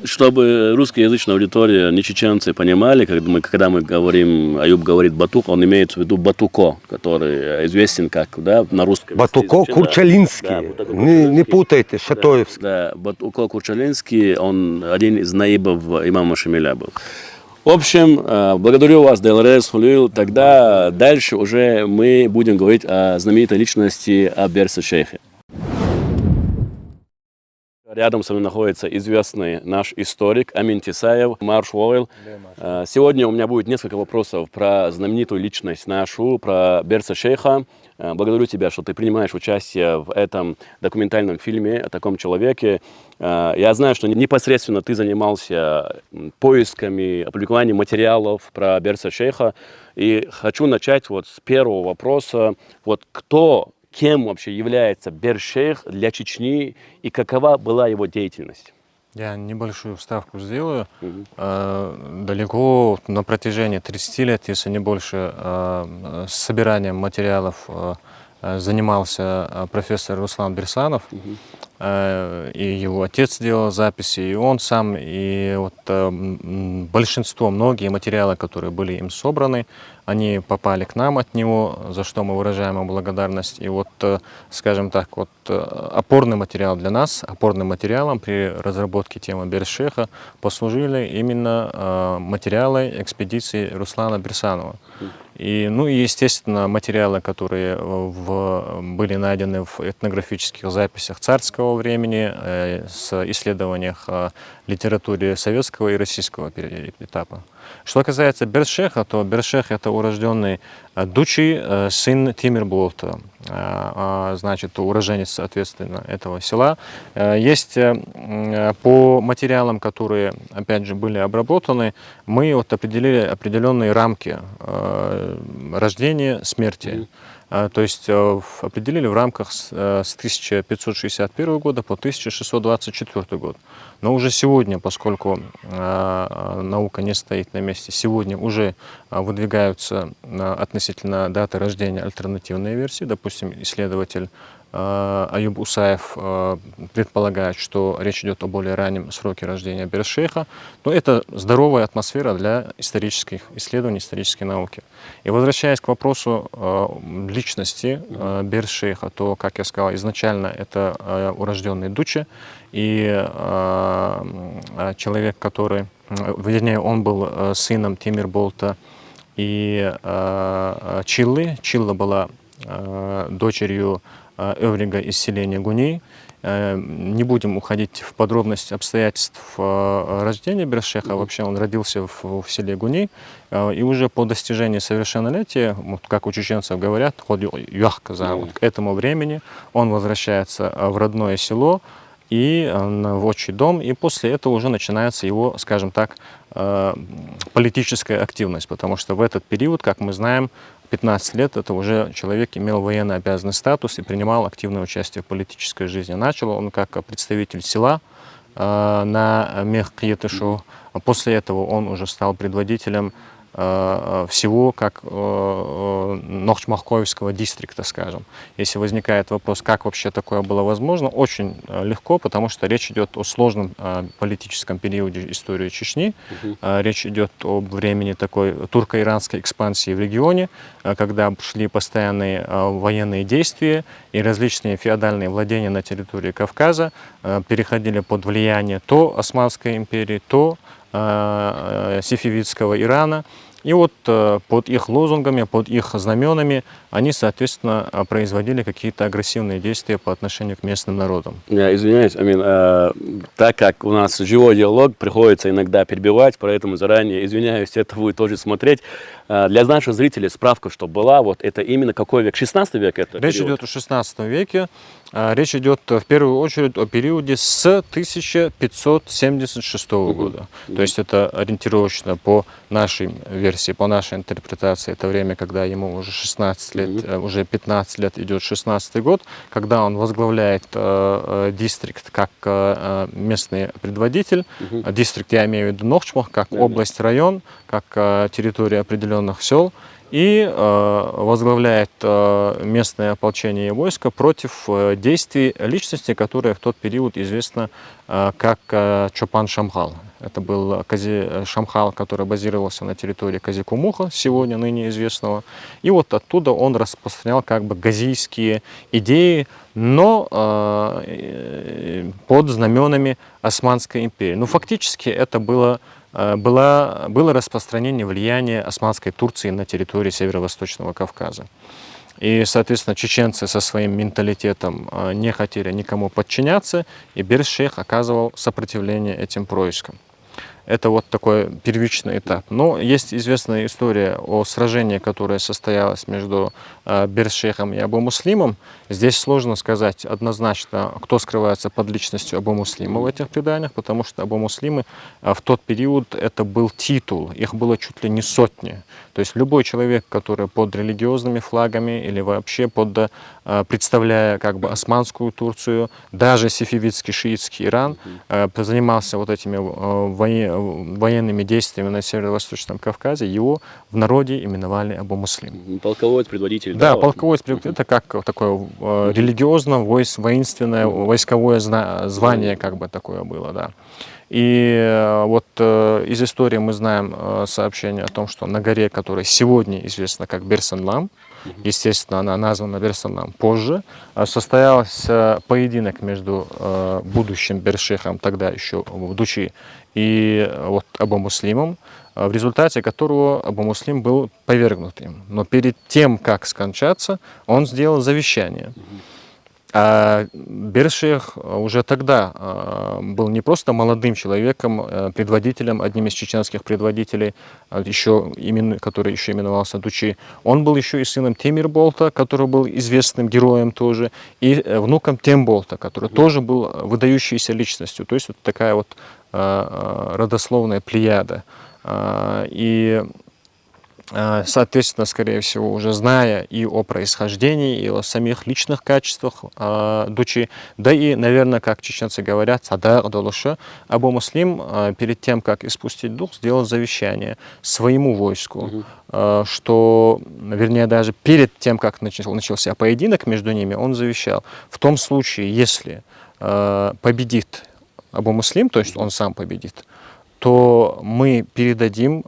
Чтобы русскоязычная аудитория, не чеченцы, понимали, когда мы говорим, Аюб говорит Батук, он имеет в виду Батуко, который известен как, да, на русском. Батуко Курчалинский, да, не путайте, Шатоевский. Да, Батуко Курчалинский, он один из наибов имама Шамиля был. В общем, благодарю вас, Делрез Хулил. Тогда дальше уже мы будем говорить о знаменитой личности, о Берсе Шейхе. Рядом со мной находится известный наш историк Амин Тисаев, Марш Уойл. Сегодня у меня будет несколько вопросов про знаменитую личность нашу, про Берса Шейха. Благодарю тебя, что ты принимаешь участие в этом документальном фильме о таком человеке. Я знаю, что непосредственно ты занимался поисками, опубликованием материалов про Берса Шейха. И хочу начать вот с первого вопроса. Вот кем вообще является Бершейх для Чечни и какова была его деятельность? Я небольшую вставку сделаю. Далеко на протяжении 30 лет, если не больше, с собиранием материалов занимался профессор Руслан Берсанов. И его отец делал записи, и он сам. И вот многие материалы, которые были им собраны, они попали к нам от него, за что мы выражаем ему благодарность. И вот, скажем так, вот опорный материал для нас, опорным материалом при разработке темы Бершейха послужили именно материалы экспедиции Руслана Берсанова. И, естественно, материалы, которые были найдены в этнографических записях царского времени, с исследованиях литературы советского и российского этапа. Что касается Бершейха, то Бершейх — это урожденный Дучи, сын Тимирбулта. значит, уроженец, соответственно, этого села. Есть по материалам, которые, опять же, были обработаны, мы вот определили определенные рамки рождения, смерти. То есть определили в рамках с 1561 года по 1624 год. Но уже сегодня, поскольку наука не стоит на месте, сегодня уже выдвигаются относительно даты рождения альтернативные версии. Допустим, исследователь Аюб Усаев предполагает, что речь идет о более раннем сроке рождения Берс-шейха. Но это здоровая атмосфера для исторических исследований, исторической науки. И возвращаясь к вопросу личности Берс-шейха, то, как я сказал, изначально это урожденный Дуче, и человек, который, вернее, он был сыном Тимир-Болта и Чиллы. Чилла была дочерью Эврига из селения Гуни. Не будем уходить в подробности обстоятельств рождения Берс-шейха. Вообще он родился в селе Гуни. И уже по достижении совершеннолетия, вот как у чеченцев говорят, к этому времени он возвращается в родное село и в отчий дом. И после этого уже начинается его, скажем так, политическая активность. Потому что в этот период, как мы знаем, 15 лет это уже человек имел военно обязанный статус и принимал активное участие в политической жизни. Начал он как представитель села на Мехкиетышу, а после этого он уже стал предводителем всего как Нохчмахковского дистрикта, скажем. Если возникает вопрос, как вообще такое было возможно, очень легко, потому что речь идет о сложном политическом периоде истории Чечни. Речь идет о времени такой турко-иранской экспансии в регионе, когда шли постоянные военные действия и различные феодальные владения на территории Кавказа переходили под влияние то Османской империи, то сефевидского Ирана. И вот под их лозунгами, под их знаменами они, соответственно, производили какие-то агрессивные действия по отношению к местным народам. Я извиняюсь, Амин, так как у нас живой диалог, приходится иногда перебивать, поэтому заранее извиняюсь, это будет тоже смотреть. Для наших зрителей справка, что была, вот это именно какой век? 16 век это? Речь идет о 16 веке. Речь идет в первую очередь о периоде с 1576 года. То есть это ориентировочно по нашей версии, по нашей интерпретации. Это время, когда ему уже 16 лет, уже 15 лет идет 16 год, когда он возглавляет дистрикт как местный предводитель. Дистрикт я имею в виду Нохчмах, как область, район, как территория определенных сел. И возглавляет местное ополчение и войско против действий личности, которая в тот период известна как Чопан Шамхал. Это был Кази Шамхал, который базировался на территории Казикумуха, сегодня ныне известного. И вот оттуда он распространял как бы газийские идеи, но под знаменами Османской империи. Но фактически это было распространение влияния Османской Турции на территории Северо-Восточного Кавказа. И, соответственно, чеченцы со своим менталитетом не хотели никому подчиняться, и Берс-шейх оказывал сопротивление этим проискам. Это вот такой первичный этап. Но есть известная история о сражении, которое состоялось между Берс-шейхом и Абу-Муслимом. Здесь сложно сказать однозначно, кто скрывается под личностью Абу-Муслима в этих преданиях, потому что Абу-Муслимы в тот период это был титул, их было чуть ли не сотни. То есть любой человек, который под религиозными флагами или вообще представляя как бы османскую Турцию, даже сефевидский, шиитский Иран, занимался вот этими военными действиями на Северо-Восточном Кавказе, его в народе именовали Абу-Муслим. Полководец, предводитель. Да, полководец, это как такое религиозно-воинственное, войсковое звание, как бы такое было, да. И вот из истории мы знаем сообщение о том, что на горе, которая сегодня известна как Берсанлам, естественно, она названа Берсанлам позже, состоялся поединок между будущим Берс-шейхом, тогда еще Дучи, и вот Абу-Муслимом, в результате которого Абу-Муслим был повергнут им. Но перед тем, как скончаться, он сделал завещание. А Бершейх уже тогда был не просто молодым человеком, предводителем, одним из чеченских предводителей, который еще именовался Дучи. Он был еще и сыном Темирболта, который был известным героем тоже, и внуком Темболта, который тоже был выдающейся личностью. То есть вот такая вот родословная плеяда. И соответственно, скорее всего, уже зная и о происхождении, и о самих личных качествах Дучи, да и, наверное, как чеченцы говорят, садак долуша, Абу Муслим перед тем, как испустить дух, сделал завещание своему войску, что, вернее, даже перед тем, как начался поединок между ними, он завещал, в том случае, если победит Абу Муслим, то есть он сам победит, то мы передадим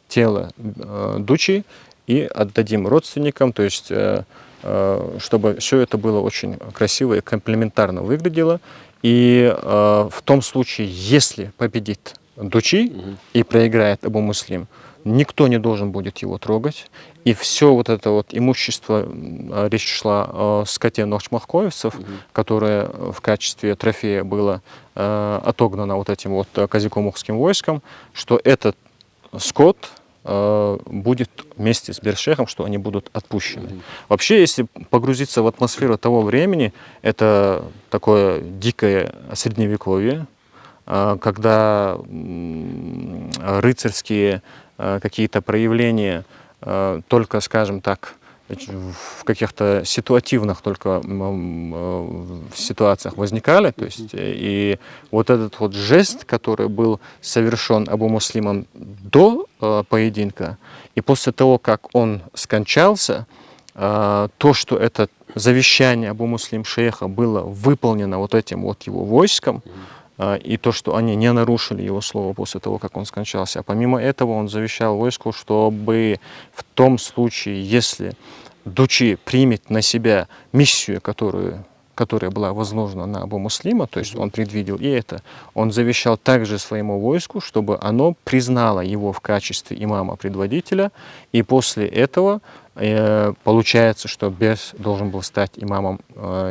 тело Дучи и отдадим родственникам, то есть чтобы все это было очень красиво и комплементарно выглядело. И в том случае, если победит Дучи и проиграет Абу Муслим, никто не должен будет его трогать. И все вот это вот имущество, речь шла о скоте нохчмахкоевцев, которое в качестве трофея было отогнано вот этим вот казикомухским войском, что этот скот будет вместе с Бершейхом, что они будут отпущены. Вообще, если погрузиться в атмосферу того времени, это такое дикое средневековье, когда рыцарские какие-то проявления только, скажем так, в каких-то ситуативных только ситуациях возникали. То есть, и вот этот вот жест, который был совершен Абу Муслимом до поединка, и после того, как он скончался, то, что это завещание Абу Муслим шейха было выполнено вот этим вот его войском, и то, что они не нарушили его слово после того, как он скончался. А помимо этого он завещал войску, чтобы в том случае, если Дучи примет на себя миссию, которая была возложена на Абу Муслима, то есть он предвидел и это, он завещал также своему войску, чтобы оно признало его в качестве имама-предводителя, и после этого получается, что Берс должен был стать имамом,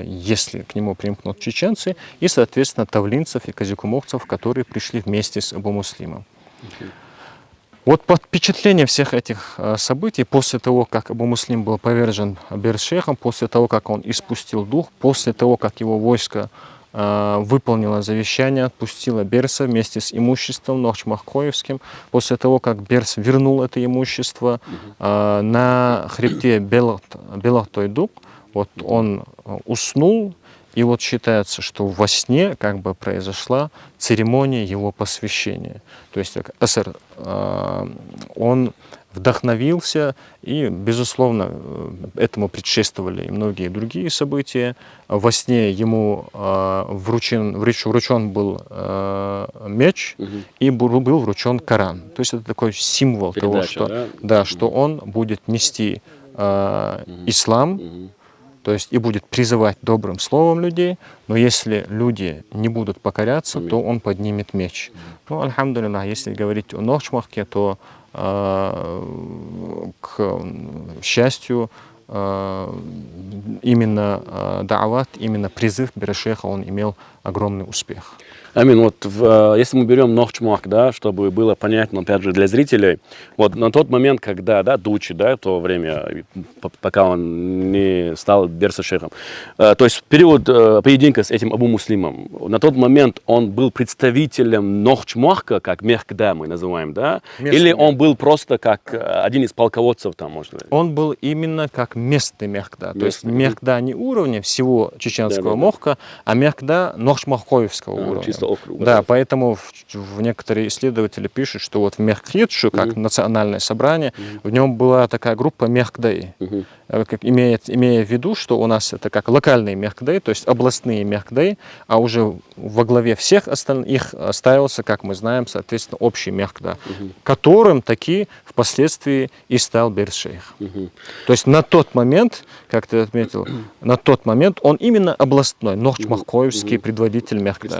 если к нему примкнут чеченцы, и, соответственно, тавлинцев и казикумовцев, которые пришли вместе с Абу Муслимом. Вот под впечатлением всех этих событий, после того, как Абу Муслим был повержен Бершейхом, после того, как он испустил дух, после того, как его войско выполнило завещание, отпустило Берса вместе с имуществом нохчмахкоевским, после того, как Берс вернул это имущество на хребте Белохтойдук, вот он уснул, и вот считается, что во сне как бы произошла церемония его посвящения. То есть он вдохновился, и, безусловно, этому предшествовали и многие другие события. Во сне ему вручен был меч, и был вручен Коран. То есть это такой символ того, что, что он будет нести ислам, то есть и будет призывать добрым словом людей, но если люди не будут покоряться, то он поднимет меч. Ну, альхамдулиллах, если говорить о нохчмахке, то к счастью, именно да'ават, именно призыв Бершейха, он имел огромный успех. Амин, вот если мы берем нохчмах, да, чтобы было понятно, опять же, для зрителей, вот на тот момент, когда, да, Дучи, да, в то время, пока он не стал Берса-шейхом, то есть в период поединка с этим Абу Муслимом, на тот момент он был представителем нохчмахка, как мехкда мы называем, да, или он был просто как один из полководцев там, может быть? Он был именно как местный мехкда, то есть мехкда не уровня всего чеченского мохка, а мехкда нохчмахкоевского уровня. Округ, да, поэтому некоторые исследователи пишут, что вот в Мехкхидшу, как национальное собрание, в нем была такая группа Мехкдаи, имея в виду, что у нас это как локальные Мехкдаи, то есть областные Мехкдаи, а уже во главе всех остальных ставился, как мы знаем, соответственно, общий Мехкда, которым таки впоследствии и стал Бершейх. То есть на тот момент, как ты отметил, на тот момент он именно областной, нохчмахкоевский предводитель Мехкда.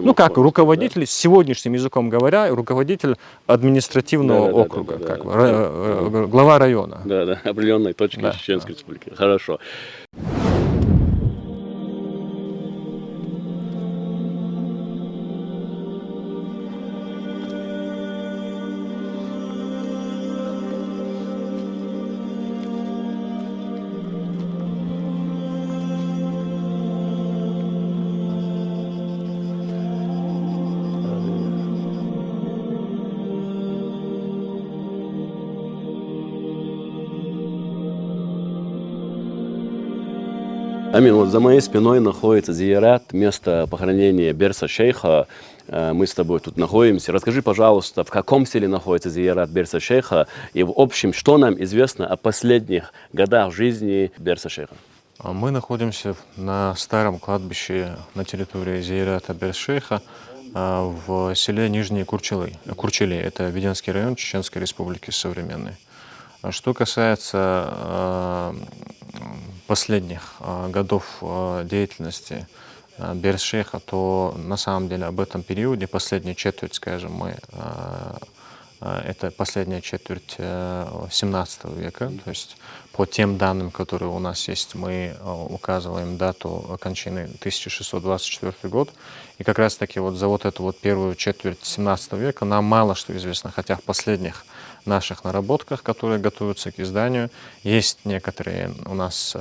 Ну как, руководитель, с сегодняшним языком говоря, руководитель административного округа, как бы, глава района. Да, определенной точки Чеченской Республики. Хорошо. Амин, вот за моей спиной находится зиярат, место похоронения Берса шейха. Мы с тобой тут находимся. Расскажи, пожалуйста, в каком селе находится зиярат Берса шейха и в общем, что нам известно о последних годах жизни Берса шейха? Мы находимся на старом кладбище на территории зиярата Берс-Шейха в селе Нижние Курчали. Это Веденский район Чеченской Республики современной. Что касается последних годов деятельности Берс-Шейха, то на самом деле об этом периоде, последняя четверть, скажем, это последняя четверть 17 века, то есть по тем данным, которые у нас есть, мы указываем дату кончины 1624 год. И как раз таки вот за вот эту вот первую четверть 17 века нам мало что известно, хотя в последних наших наработках, которые готовятся к изданию, есть некоторые у нас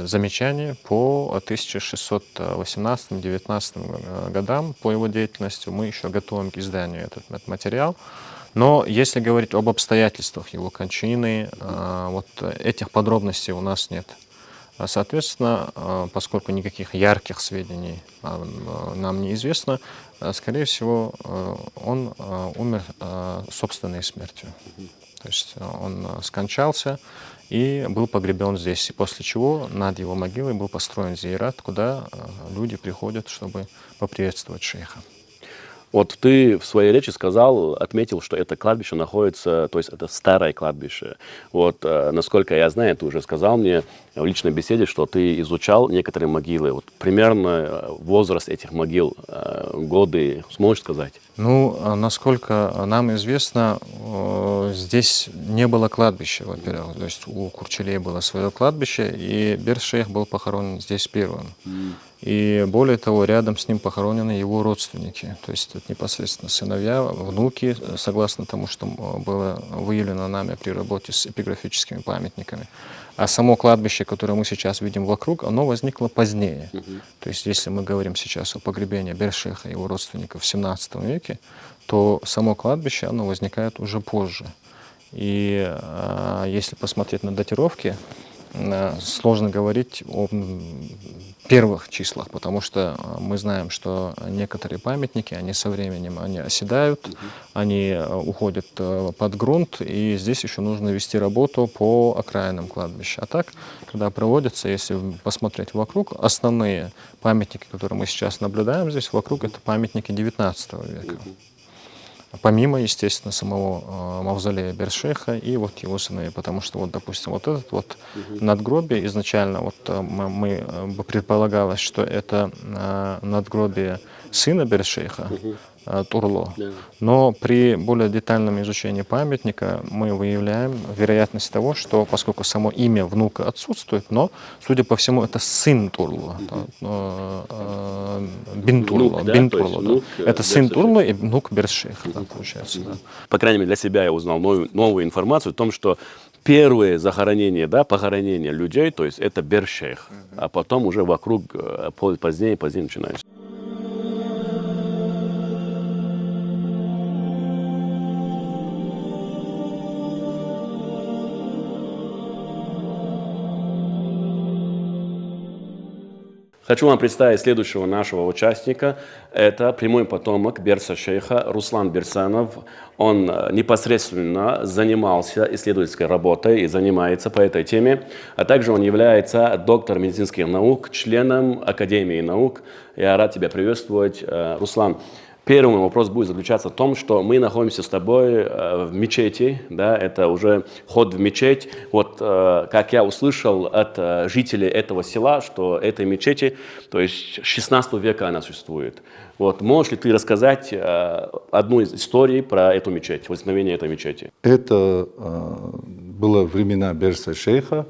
замечания по 1618-19 годам по его деятельности. Мы еще готовим к изданию этот материал. Но если говорить об обстоятельствах его кончины, вот этих подробностей у нас нет. Соответственно, поскольку никаких ярких сведений нам не известно, скорее всего, он умер собственной смертью. То есть он скончался и был погребен здесь. И после чего над его могилой был построен зиярат, куда люди приходят, чтобы поприветствовать шейха. Вот ты в своей речи отметил, что это кладбище находится, то есть это старое кладбище. Вот, насколько я знаю, ты уже сказал мне в личной беседе, что ты изучал некоторые могилы. Вот примерно возраст этих могил, годы, сможешь сказать? Ну, насколько нам известно, здесь не было кладбища, во-первых. То есть у Курчалей было свое кладбище, и Берс-Шейх был похоронен здесь первым. И более того, рядом с ним похоронены его родственники, то есть это непосредственно сыновья, внуки, согласно тому, что было выявлено нами при работе с эпиграфическими памятниками. А само кладбище, которое мы сейчас видим вокруг, оно возникло позднее. То есть если мы говорим сейчас о погребении Берс-Шейха и его родственников в 17 веке, то само кладбище, оно возникает уже позже. И если посмотреть на датировки, сложно говорить о первых числах, потому что мы знаем, что некоторые памятники, они со временем они оседают, они уходят под грунт, и здесь еще нужно вести работу по окраинам кладбища. А так, когда проводятся, если посмотреть вокруг, основные памятники, которые мы сейчас наблюдаем здесь вокруг, это памятники 19 века. Помимо, естественно, самого мавзолея Берс-Шейха и вот его сыновей, потому что, вот, допустим, вот этот вот надгробие изначально, вот мы бы предполагалось, что это надгробие сына Берс-Шейха, Турло, но при более детальном изучении памятника мы выявляем вероятность того, что поскольку само имя внука отсутствует, но, судя по всему, это сын Турло, Бин Турло, это сын Турло и внук Берс-Шейха, получается. Да. По крайней мере, для себя я узнал новую информацию о том, что первые захоронения, похоронения людей, то есть это Берс-Шейх, а потом уже вокруг позднее начинается. Хочу вам представить следующего нашего участника. Это прямой потомок Берса-Шейха Руслан Берсанов. Он непосредственно занимался исследовательской работой и занимается по этой теме. А также он является доктором медицинских наук, членом Академии наук. Я рад тебя приветствовать, Руслан. Первый вопрос будет заключаться в том, что мы находимся с тобой в мечети, да, это уже вход в мечеть. Вот, как я услышал от жителей этого села, что этой мечети, то есть 16 века она существует. Вот, можешь ли ты рассказать одну из историй про эту мечеть, возникновение этой мечети? Это было времена Берса-Шейха.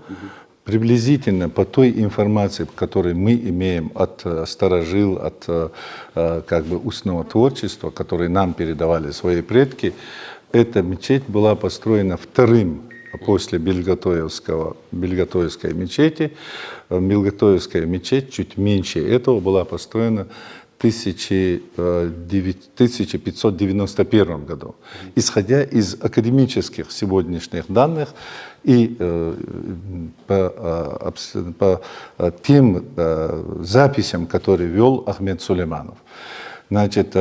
Приблизительно по той информации, которую мы имеем от старожил, от устного творчества, которые нам передавали свои предки, эта мечеть была построена вторым после Бельготоевской мечети. Бельготоевская мечеть чуть меньше этого была построена 1591 году. Исходя из академических сегодняшних данных и по тем записям, которые вел Ахмед Сулейманов. Значит,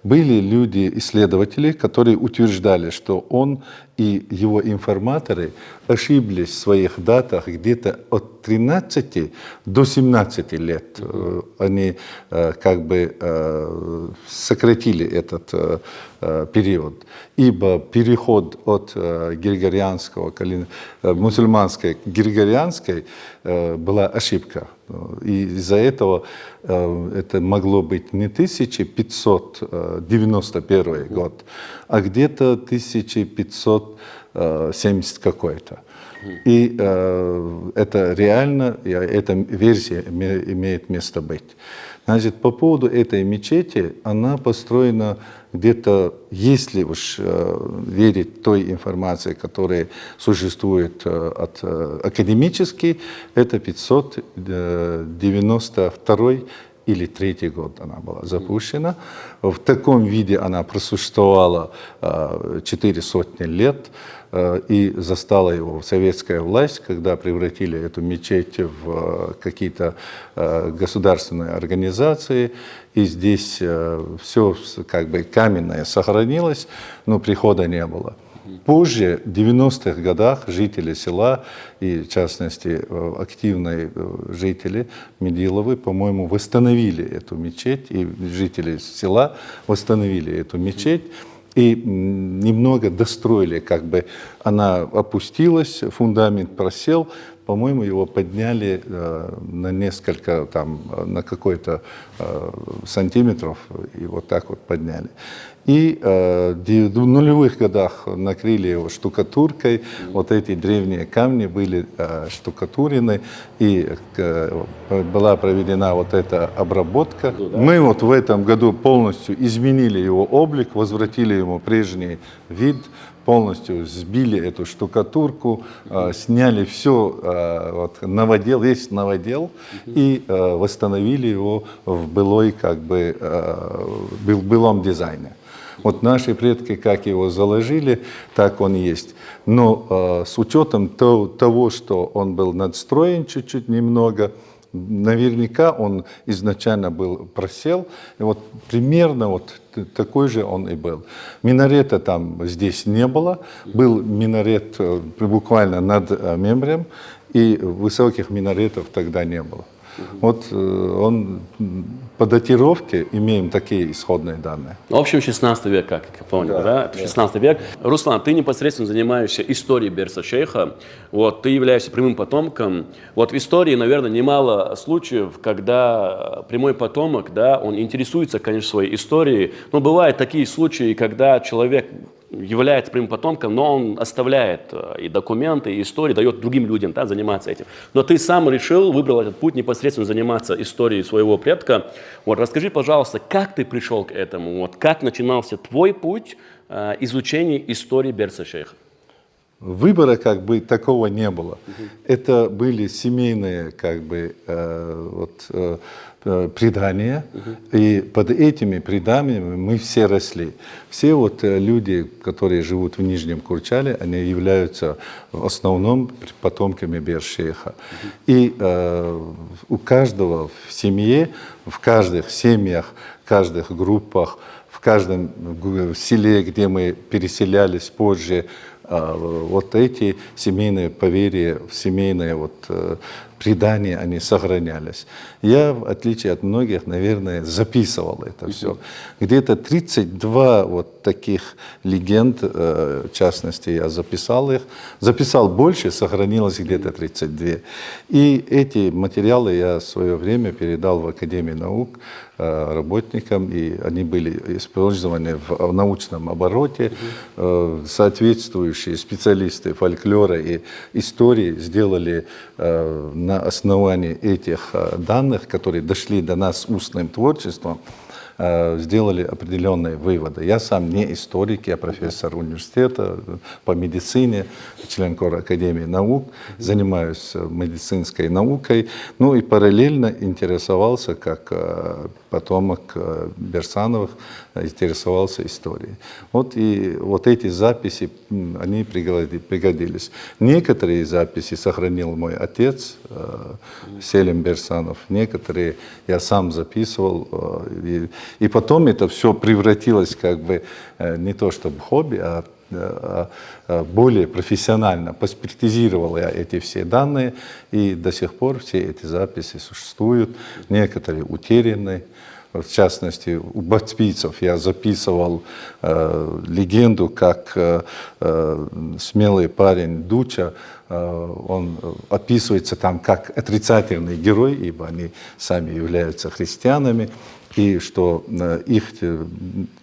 были люди-исследователи, которые утверждали, что он и его информаторы ошиблись в своих датах где-то от 13 до 17 лет. Они как бы сократили этот период. Ибо переход от григорианского, мусульманской к григорианской была ошибка. И из-за этого это могло быть не 1591 год, а где-то 1570 какой-то. И это реально, эта версия имеет место быть. Значит, по поводу этой мечети, она построена где-то, если уж верить той информации, которая существует академически, это 592 или 3 год она была запущена. В таком виде она просуществовала 400 лет и застала его советская власть, когда превратили эту мечеть в какие-то государственные организации. И здесь все как бы каменное сохранилось, но прихода не было. Позже, в 90-х годах, жители села, и в частности активные жители Медиловы, по-моему, восстановили эту мечеть, и жители села восстановили эту мечеть, и немного достроили, как бы она опустилась, фундамент просел, по-моему, его подняли на несколько, там, на какой-то сантиметров, и вот так вот подняли. И в нулевых годах накрыли его штукатуркой, вот эти древние камни были штукатурены, и была проведена вот эта обработка. Мы вот в этом году полностью изменили его облик, возвратили ему прежний вид, полностью сбили эту штукатурку, сняли все, вот, новодел, весь новодел, и восстановили его в былой, как бы, былом дизайне. Вот наши предки, как его заложили, так он есть. Но с учетом того, что он был надстроен чуть-чуть немного, наверняка он изначально был просел, и вот примерно вот такой же он и был. Минарета там здесь не было, был минарет буквально над мембрем, и высоких минаретов тогда не было. Вот он по датировке имеем такие исходные данные. В общем, 16 век, как я понял, да? Это 16 век. Руслан, ты непосредственно занимаешься историей Берса-шейха. Вот, ты являешься прямым потомком. Вот в истории, наверное, немало случаев, когда прямой потомок, да, он интересуется, конечно, своей историей. Но бывают такие случаи, когда человек является прямым потомком, но он оставляет и документы, и истории, дает другим людям, да, заниматься этим. Но ты сам решил, выбрал этот путь, непосредственно заниматься историей своего предка. Вот, расскажи, пожалуйста, как ты пришел к этому? Вот, как начинался твой путь изучения истории Берса-шейха? Выбора как бы такого не было. Это были семейные как бы предания, и под этими преданиями мы все росли. Все вот люди, которые живут в Нижнем Курчале, они являются в основном потомками Берс-шейха. И у каждого в семье, в каждых семьях, в каждых группах, в каждом селе, где мы переселялись позже, вот эти семейные поверья, семейные вот предания, они сохранялись. Я, в отличие от многих, наверное, записывал это все. Где-то 32 вот таких легенд, в частности, я записал их. Записал больше, сохранилось где-то 32. И эти материалы я в свое время передал в Академию наук работникам, и они были использованы в научном обороте. Соответствующие специалисты фольклора и истории сделали на основании этих данных, которые дошли до нас устным творчеством, сделали определенные выводы. Я сам не историк, я профессор университета по медицине, член Кора Академии наук, занимаюсь медицинской наукой, ну и параллельно интересовался, как потомок Берсановых, интересовался историей. Вот и вот эти записи, они пригодились. Некоторые записи сохранил мой отец, Селим Берсанов, некоторые я сам записывал. И потом это все превратилось как бы не то чтобы хобби, а более профессионально. Паспортизировал я эти все данные, и до сих пор все эти записи существуют, некоторые утеряны. В частности, у бацпийцев я записывал легенду, как смелый парень Дуча, он описывается там как отрицательный герой, ибо они сами являются христианами, и что их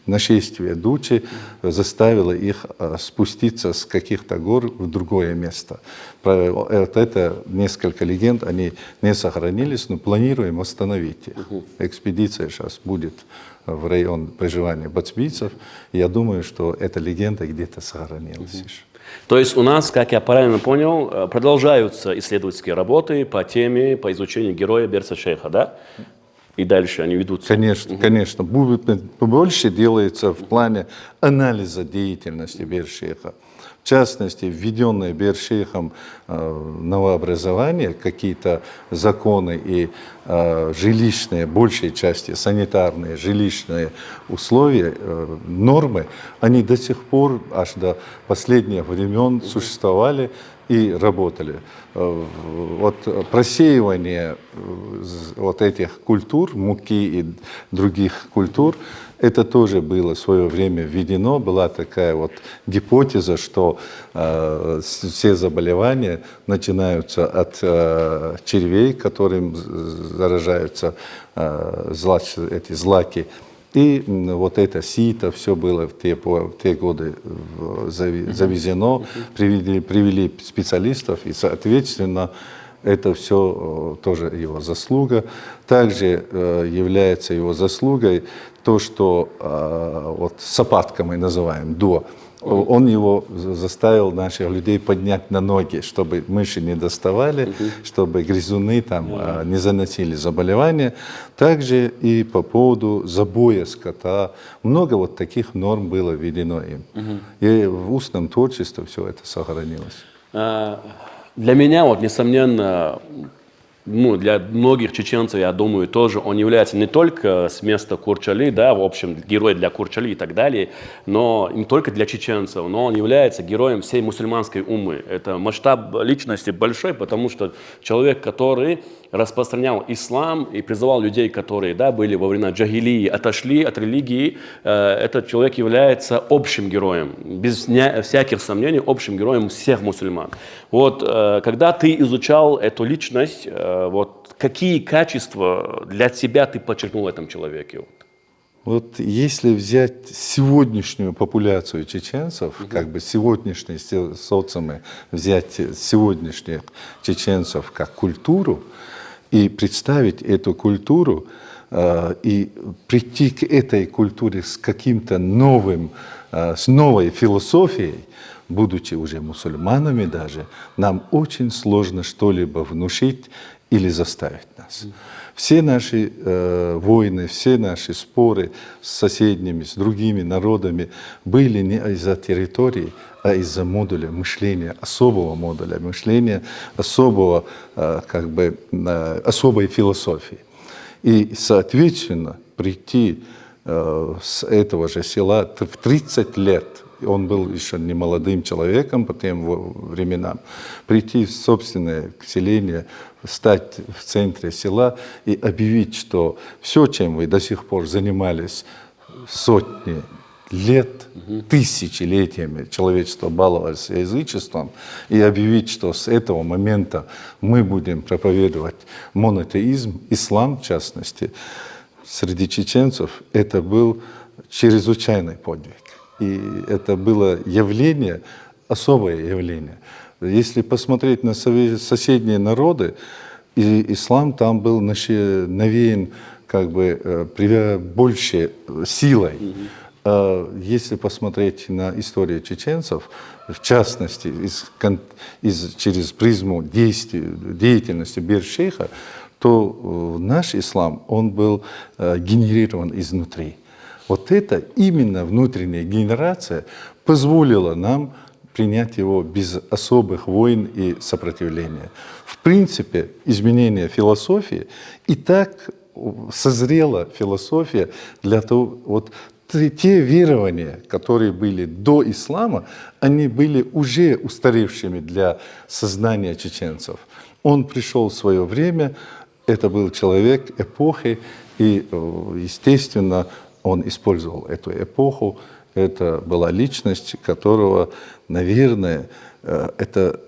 нашествие Дучи заставило их спуститься с каких-то гор в другое место. Это несколько легенд, они не сохранились, но планируем восстановить их. Экспедиция сейчас будет в район проживания бацпийцев. Я думаю, что эта легенда где-то сохранилась еще. То есть у нас, как я правильно понял, продолжаются исследовательские работы по теме, по изучению героя Берса-шейха, да? И дальше они ведутся. Конечно, конечно. Больше делается в плане анализа деятельности Берс-шейха. В частности, введенные Берс-шейхом новообразования, какие-то законы и жилищные, большей части санитарные, жилищные условия, нормы, они до сих пор, аж до последних времен существовали и работали. Вот просеивание вот этих культур, муки и других культур, это тоже было в свое время введено. Была такая вот гипотеза, что все заболевания начинаются от червей, которым заражаются эти злаки. И вот это сито, все было в те годы завезено, привели специалистов, и, соответственно, это все тоже его заслуга. Также является его заслугой то, что вот сапатка мы называем, до. Он его заставил наших людей поднять на ноги, чтобы мыши не доставали, чтобы грызуны там не заносили заболевания. Также и по поводу забоя скота. Много вот таких норм было введено им. И в устном творчестве все это сохранилось. Для меня, вот, несомненно, ну, для многих чеченцев, я думаю, тоже он является не только с места Курчали, да, в общем, герой для Курчали и так далее, но не только для чеченцев, но он является героем всей мусульманской уммы. Это масштаб личности большой, потому что человек, который распространял ислам и призывал людей, которые, да, были во времена джахилии, отошли от религии, этот человек является общим героем, без всяких сомнений, общим героем всех мусульман. Вот, когда ты изучал эту личность, вот, какие качества для тебя ты подчеркнул в этом человеке? Вот если взять сегодняшнюю популяцию чеченцев, как бы сегодняшние социумы, взять сегодняшних чеченцев как культуру и представить эту культуру и прийти к этой культуре с каким-то новым, с новой философией, будучи уже мусульманами даже, нам очень сложно что-либо внушить или заставить нас. Все наши войны, все наши споры с соседними, с другими народами были не из-за территории, а из-за модуля мышления, особого модуля мышления, особого, как бы, особой философии. И, соответственно, прийти с этого же села в 30 лет, он был еще не молодым человеком по тем временам, прийти в собственное селение, стать в центре села и объявить, что все, чем вы до сих пор занимались сотни лет, тысячелетиями, человечество баловалось язычеством, и объявить, что с этого момента мы будем проповедовать монотеизм, ислам в частности, среди чеченцев это был чрезвычайный подвиг. И это было явление, особое явление. Если посмотреть на соседние народы, ислам там был навеян как бы больше силой. Если посмотреть на историю чеченцев, в частности, через призму деятельности Бер-шейха, то наш ислам, он был генерирован изнутри. Вот это именно внутренняя генерация позволила нам принять его без особых войн и сопротивления. В принципе, изменение философии и так созрела философия для того, вот те верования, которые были до ислама, они были уже устаревшими для сознания чеченцев. Он пришел в свое время, это был человек эпохи, и, естественно, он использовал эту эпоху. Это была личность, которого, наверное, это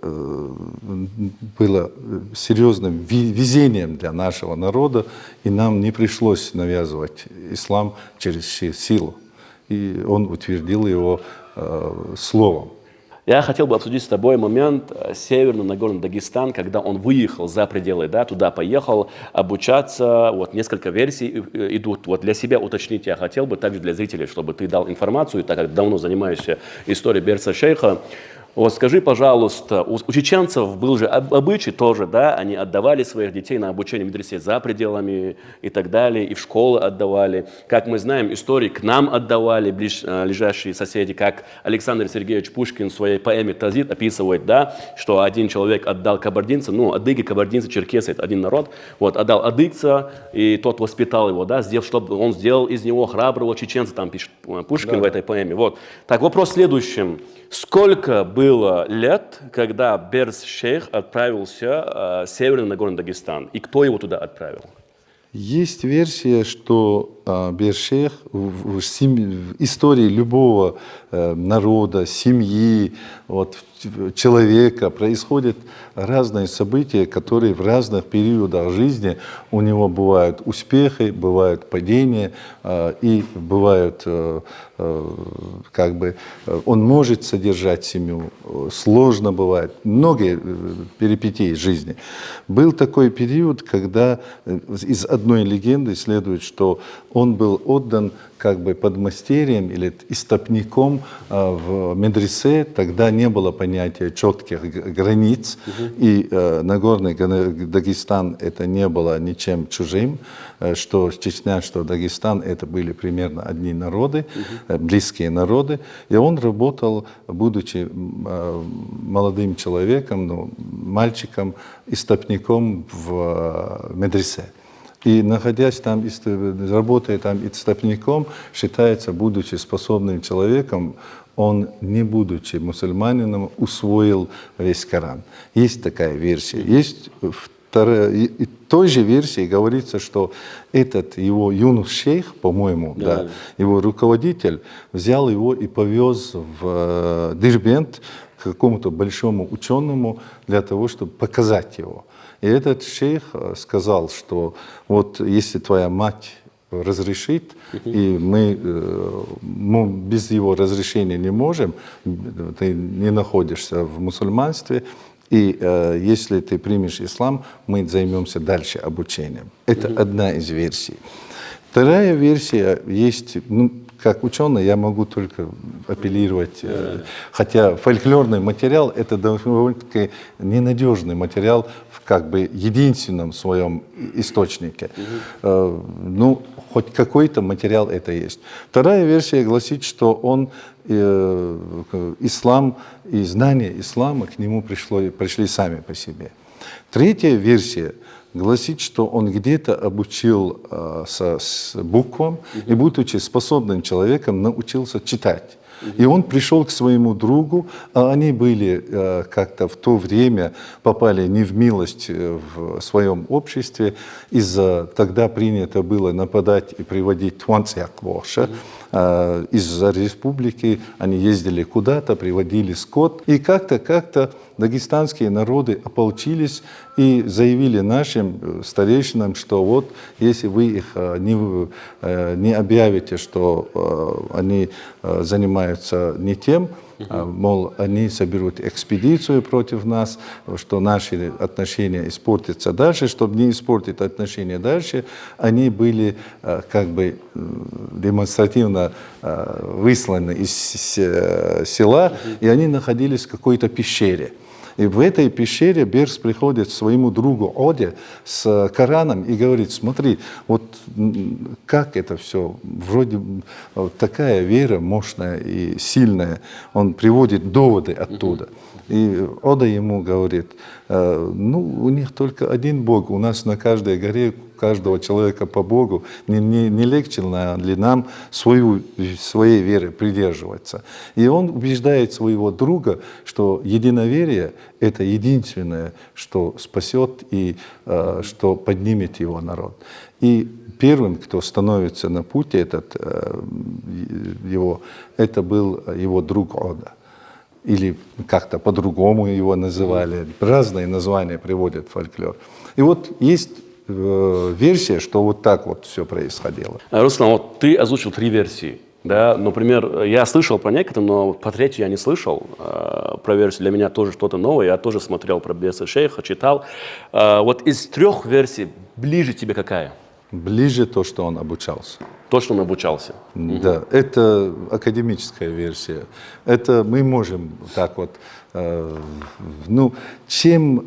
было серьезным везением для нашего народа, и нам не пришлось навязывать ислам через силу. И он утвердил его словом. Я хотел бы обсудить с тобой момент Северный Нагорный Дагестан, когда он выехал за пределы, да, туда поехал обучаться. Вот несколько версий идут. Вот для себя уточнить я хотел бы, также для зрителей, чтобы ты дал информацию, так как давно занимаешься историей Берса-шейха. Вот скажи, пожалуйста, у чеченцев был же обычай тоже, да, они отдавали своих детей на обучение в медресе за пределами и так далее, и в школы отдавали. Как мы знаем, истории к нам отдавали ближайшие соседи, как Александр Сергеевич Пушкин в своей поэме «Тазид» описывает, да, что один человек отдал кабардинца, ну, адыги, кабардинцы, черкесы, это один народ, вот, отдал адыгца, и тот воспитал его, да, чтобы он сделал из него храброго чеченца, там пишет Пушкин в этой поэме, вот. Так, вопрос в следующем. Сколько было лет, когда Берс-шейх отправился в Северный Нагорный Дагестан? И кто его туда отправил? Есть версия, что Бер-шейх в истории любого народа, семьи, вот, человека происходят разные события, которые в разных периодах жизни у него бывают успехи, бывают падения, и бывают, как бы, он может содержать семью, сложно бывает, многие перипетии жизни. Был такой период, когда из одной легенды следует, что он был отдан как бы подмастерьем или истопником в медресе. Тогда не было понятия четких границ, и Нагорный Дагестан это не было ничем чужим, что Чечня, что Дагестан это были примерно одни народы, близкие народы. И он работал, будучи молодым человеком, ну, мальчиком, истопником в медресе. И находясь там, работая там истопником, считается, будучи способным человеком, он, не будучи мусульманином, усвоил весь Коран. Есть такая версия. Есть вторая, и той же версии говорится, что этот его юнус-шейх, по-моему, да, его руководитель, взял его и повез в Дербент к какому-то большому ученому для того, чтобы показать его. И этот шейх сказал, что вот если твоя мать разрешит, и мы без его разрешения не можем, ты не находишься в мусульманстве, и если ты примешь ислам, мы займемся дальше обучением. Это одна из версий. Вторая версия есть, ну, как ученый я могу только апеллировать, хотя фольклорный материал это довольно-таки ненадежный материал в как бы единственном своем источнике. Ну, хоть какой-то материал это есть. Вторая версия гласит, что он ислам и знания ислама к нему пришли сами по себе. Третья версия гласит, что он где-то обучил с буквам и, будучи способным человеком, научился читать. И он пришел к своему другу, а они были как-то в то время, попали не в милость в своем обществе, из-за тогда принято было нападать и приводить тванцяквоша. Из-за республики они ездили куда-то, приводили скот. И как-то дагестанские народы ополчились и заявили нашим старейшинам, что вот если вы их не объявите, что они занимаются не тем, мол, они соберут экспедицию против нас, что наши отношения испортятся дальше. Чтобы не испортить отношения дальше, они были как бы демонстративно высланы из села, и они находились в какой-то пещере. И в этой пещере Берс приходит к своему другу Оде с Кораном и говорит: смотри, вот как это все, вроде вот такая вера мощная и сильная. Он приводит доводы оттуда. И Ода ему говорит: ну, у них только один Бог, у нас на каждой горе каждого человека по Богу, не легче ли нам своей веры придерживаться. И он убеждает своего друга, что единоверие – это единственное, что спасет и что поднимет его народ. И первым, кто становится на пути это был его друг Ода. Или как-то по-другому его называли. Разные названия приводят в фольклор. И вот есть версия, что вот так вот все происходило. Руслан, вот ты озвучил 3 версии. Да? Например, я слышал про некоторые, но по третьей я не слышал. Про версию для меня тоже что-то новое. Я тоже смотрел про Берса Шейха, читал. Вот из 3 версий ближе тебе какая? Ближе то, что он обучался. То, что он обучался. Да, это академическая версия. Это мы можем так вот, ну, чем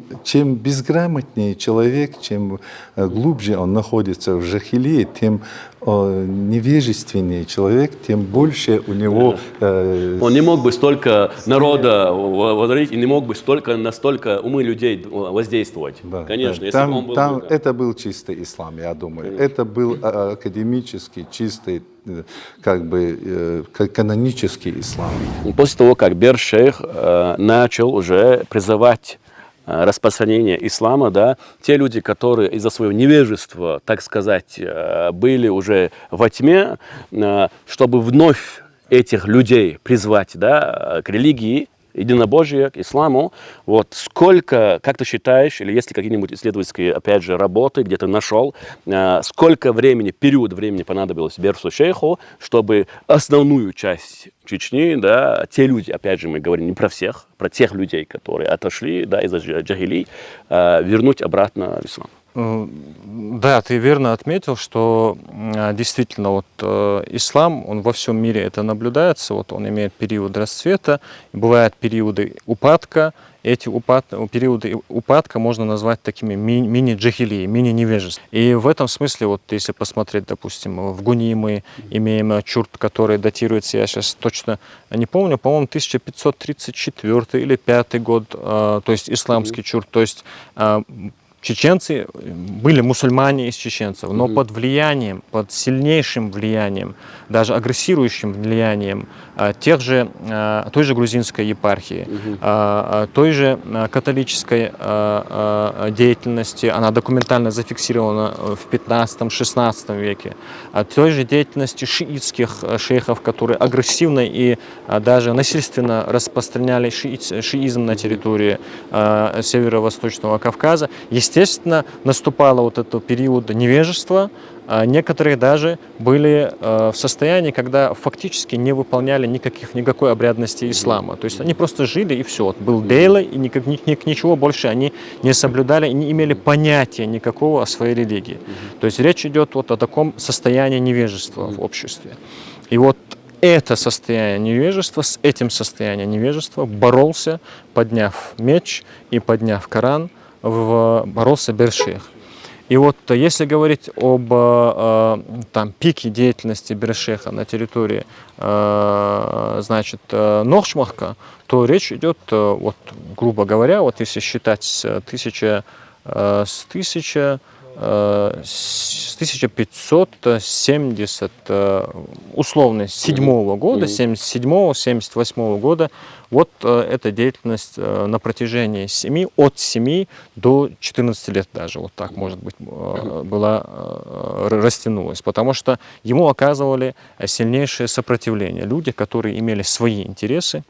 безграмотнее человек, чем глубже он находится в джахилии, тем невежественнее человек, тем больше у него... Он не мог бы столько народа водворить и не мог бы настолько умы людей воздействовать. Да, Конечно, да. если бы он был... Там это был чистый ислам, я думаю. Это был академический, чистый, как бы канонический ислам. После того, как Берс Шейх начал уже призывать распространение ислама, да, те люди, которые из-за своего невежества, так сказать, были уже во тьме, чтобы вновь этих людей призвать, да, к религии, единобожие, к исламу, вот сколько, как ты считаешь, или есть ли какие-нибудь исследовательские, опять же, работы, где ты нашел, сколько период времени понадобилось Берсу Шейху, чтобы основную часть Чечни, да, те люди, опять же, мы говорим не про всех, про тех людей, которые отошли, да, из-за джахилий, вернуть обратно в ислам? Да, ты верно отметил, что действительно вот ислам, он во всем мире это наблюдается, вот он имеет период расцвета, бывают периоды упадка, эти периоды упадка можно назвать такими мини-джахилии, мини-невежеств. И в этом смысле, вот если посмотреть, допустим, в Гунии мы имеем чурт, который датируется, я сейчас точно не помню, по-моему, 1534 или 5 год, то есть исламский чурт, то есть чеченцы были мусульмане из чеченцев, но под влиянием, под сильнейшим влиянием, даже агрессирующим влиянием той же грузинской епархии, той же католической деятельности, она документально зафиксирована в 15-16 веке, той же деятельности шиитских шейхов, которые агрессивно и даже насильственно распространяли шиизм на территории Северо-Восточного Кавказа. Естественно, наступало вот этот период невежества. Некоторые даже были в состоянии, когда фактически не выполняли никакой обрядности ислама. То есть они просто жили и все. Был дейла, и ничего больше они не соблюдали и не имели понятия никакого о своей религии. То есть речь идет вот о таком состоянии невежества в обществе. И вот это состояние невежества, с этим состоянием невежества боролся, подняв меч и подняв Коран, боролся Берс Шейх. И вот если говорить об пике деятельности Берс Шейха на территории, значит, Нохчмахка, то речь идет, вот, грубо говоря, вот если считать с 1570, условно, 7 года, 77-78 года, вот эта деятельность на протяжении от 7 до 14 лет даже, вот так, может быть, растянулась, потому что ему оказывали сильнейшее сопротивление люди, которые имели свои интересы,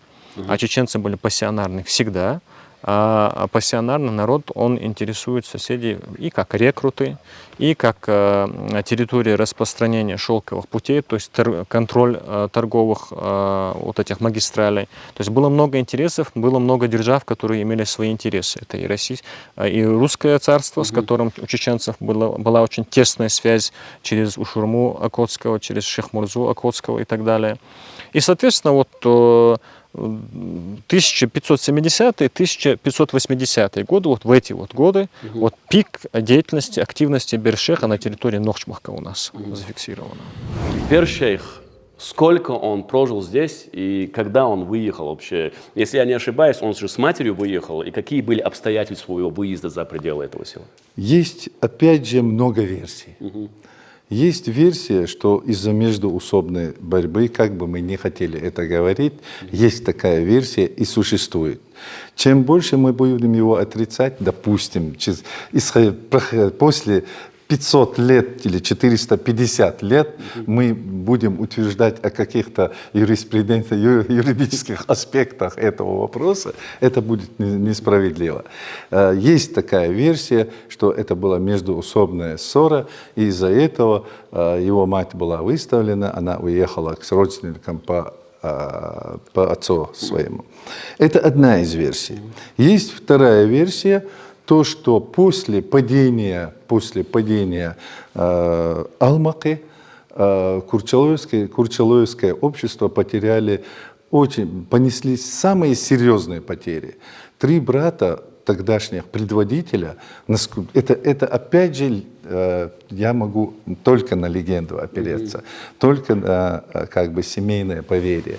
а чеченцы были пассионарны всегда, А пассионарный народ, он интересует соседей и как рекруты, и как территория распространения шелковых путей, то есть контроль торговых вот этих магистралей. То есть было много интересов, было много держав, которые имели свои интересы. Это и Россия, и русское царство, с которым у чеченцев была очень тесная связь через Ушурму Окотского, через Шехмурзу Окотского и так далее. И, соответственно, вот 1570-1580 годы, вот в эти вот годы, вот пик деятельности, активности Бершейха на территории Нохчмаха у нас зафиксировано. Бершейх, сколько он прожил здесь и когда он выехал вообще? Если я не ошибаюсь, он же с матерью выехал, и какие были обстоятельства его выезда за пределы этого села? Есть, опять же, много версий. Есть версия, что из-за междуусобной борьбы, как бы мы не хотели это говорить, есть такая версия и существует. Чем больше мы будем его отрицать, допустим, после 500 лет или 450 лет мы будем утверждать о каких-то юридических аспектах этого вопроса, это будет несправедливо. Есть такая версия, что это была междуусобная ссора, и из-за этого его мать была выставлена, она уехала к родственникам по отцу своему. Это одна из версий. Есть вторая версия, то, что после падения Алматы Курчалойское общество понесли самые серьезные потери. 3 брата тогдашних предводителя, это опять же, я могу только на легенду опереться, только на как бы семейное поверье.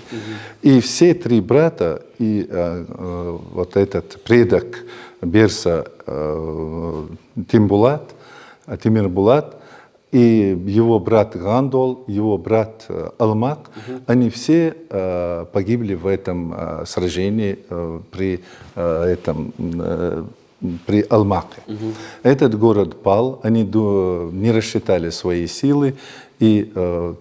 И все 3 брата, и вот этот предок Берса Тимирбулат, и его брат Гандол, его брат Алмак, они все погибли в этом сражении при Алмаке. Этот город пал, они не рассчитали свои силы, и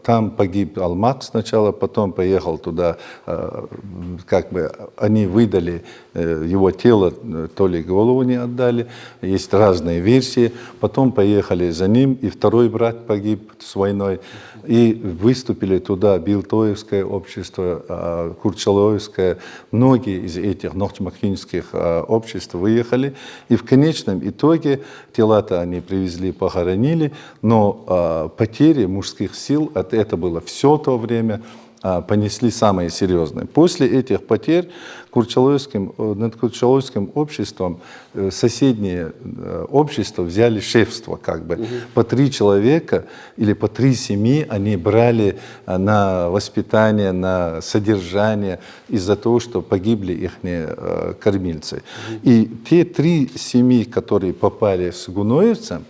там погиб Алмак сначала, потом поехал туда, как бы они выдали его тело, то ли голову не отдали, есть разные версии, потом поехали за ним, и второй брат погиб с войной, и выступили туда Билтоевское общество, Курчалойское, многие из этих нохчмахинских обществ выехали, и в конечном итоге тела-то они привезли, похоронили, но потери мужских сил, это было все то время, понесли самые серьезные. После этих потерь над Курчалойским обществом соседние общества взяли шефство, как бы. По 3 человека или по 3 семьи они брали на воспитание, на содержание из-за того, что погибли их кормильцы. И те 3 семьи, которые попали с гуноевцем,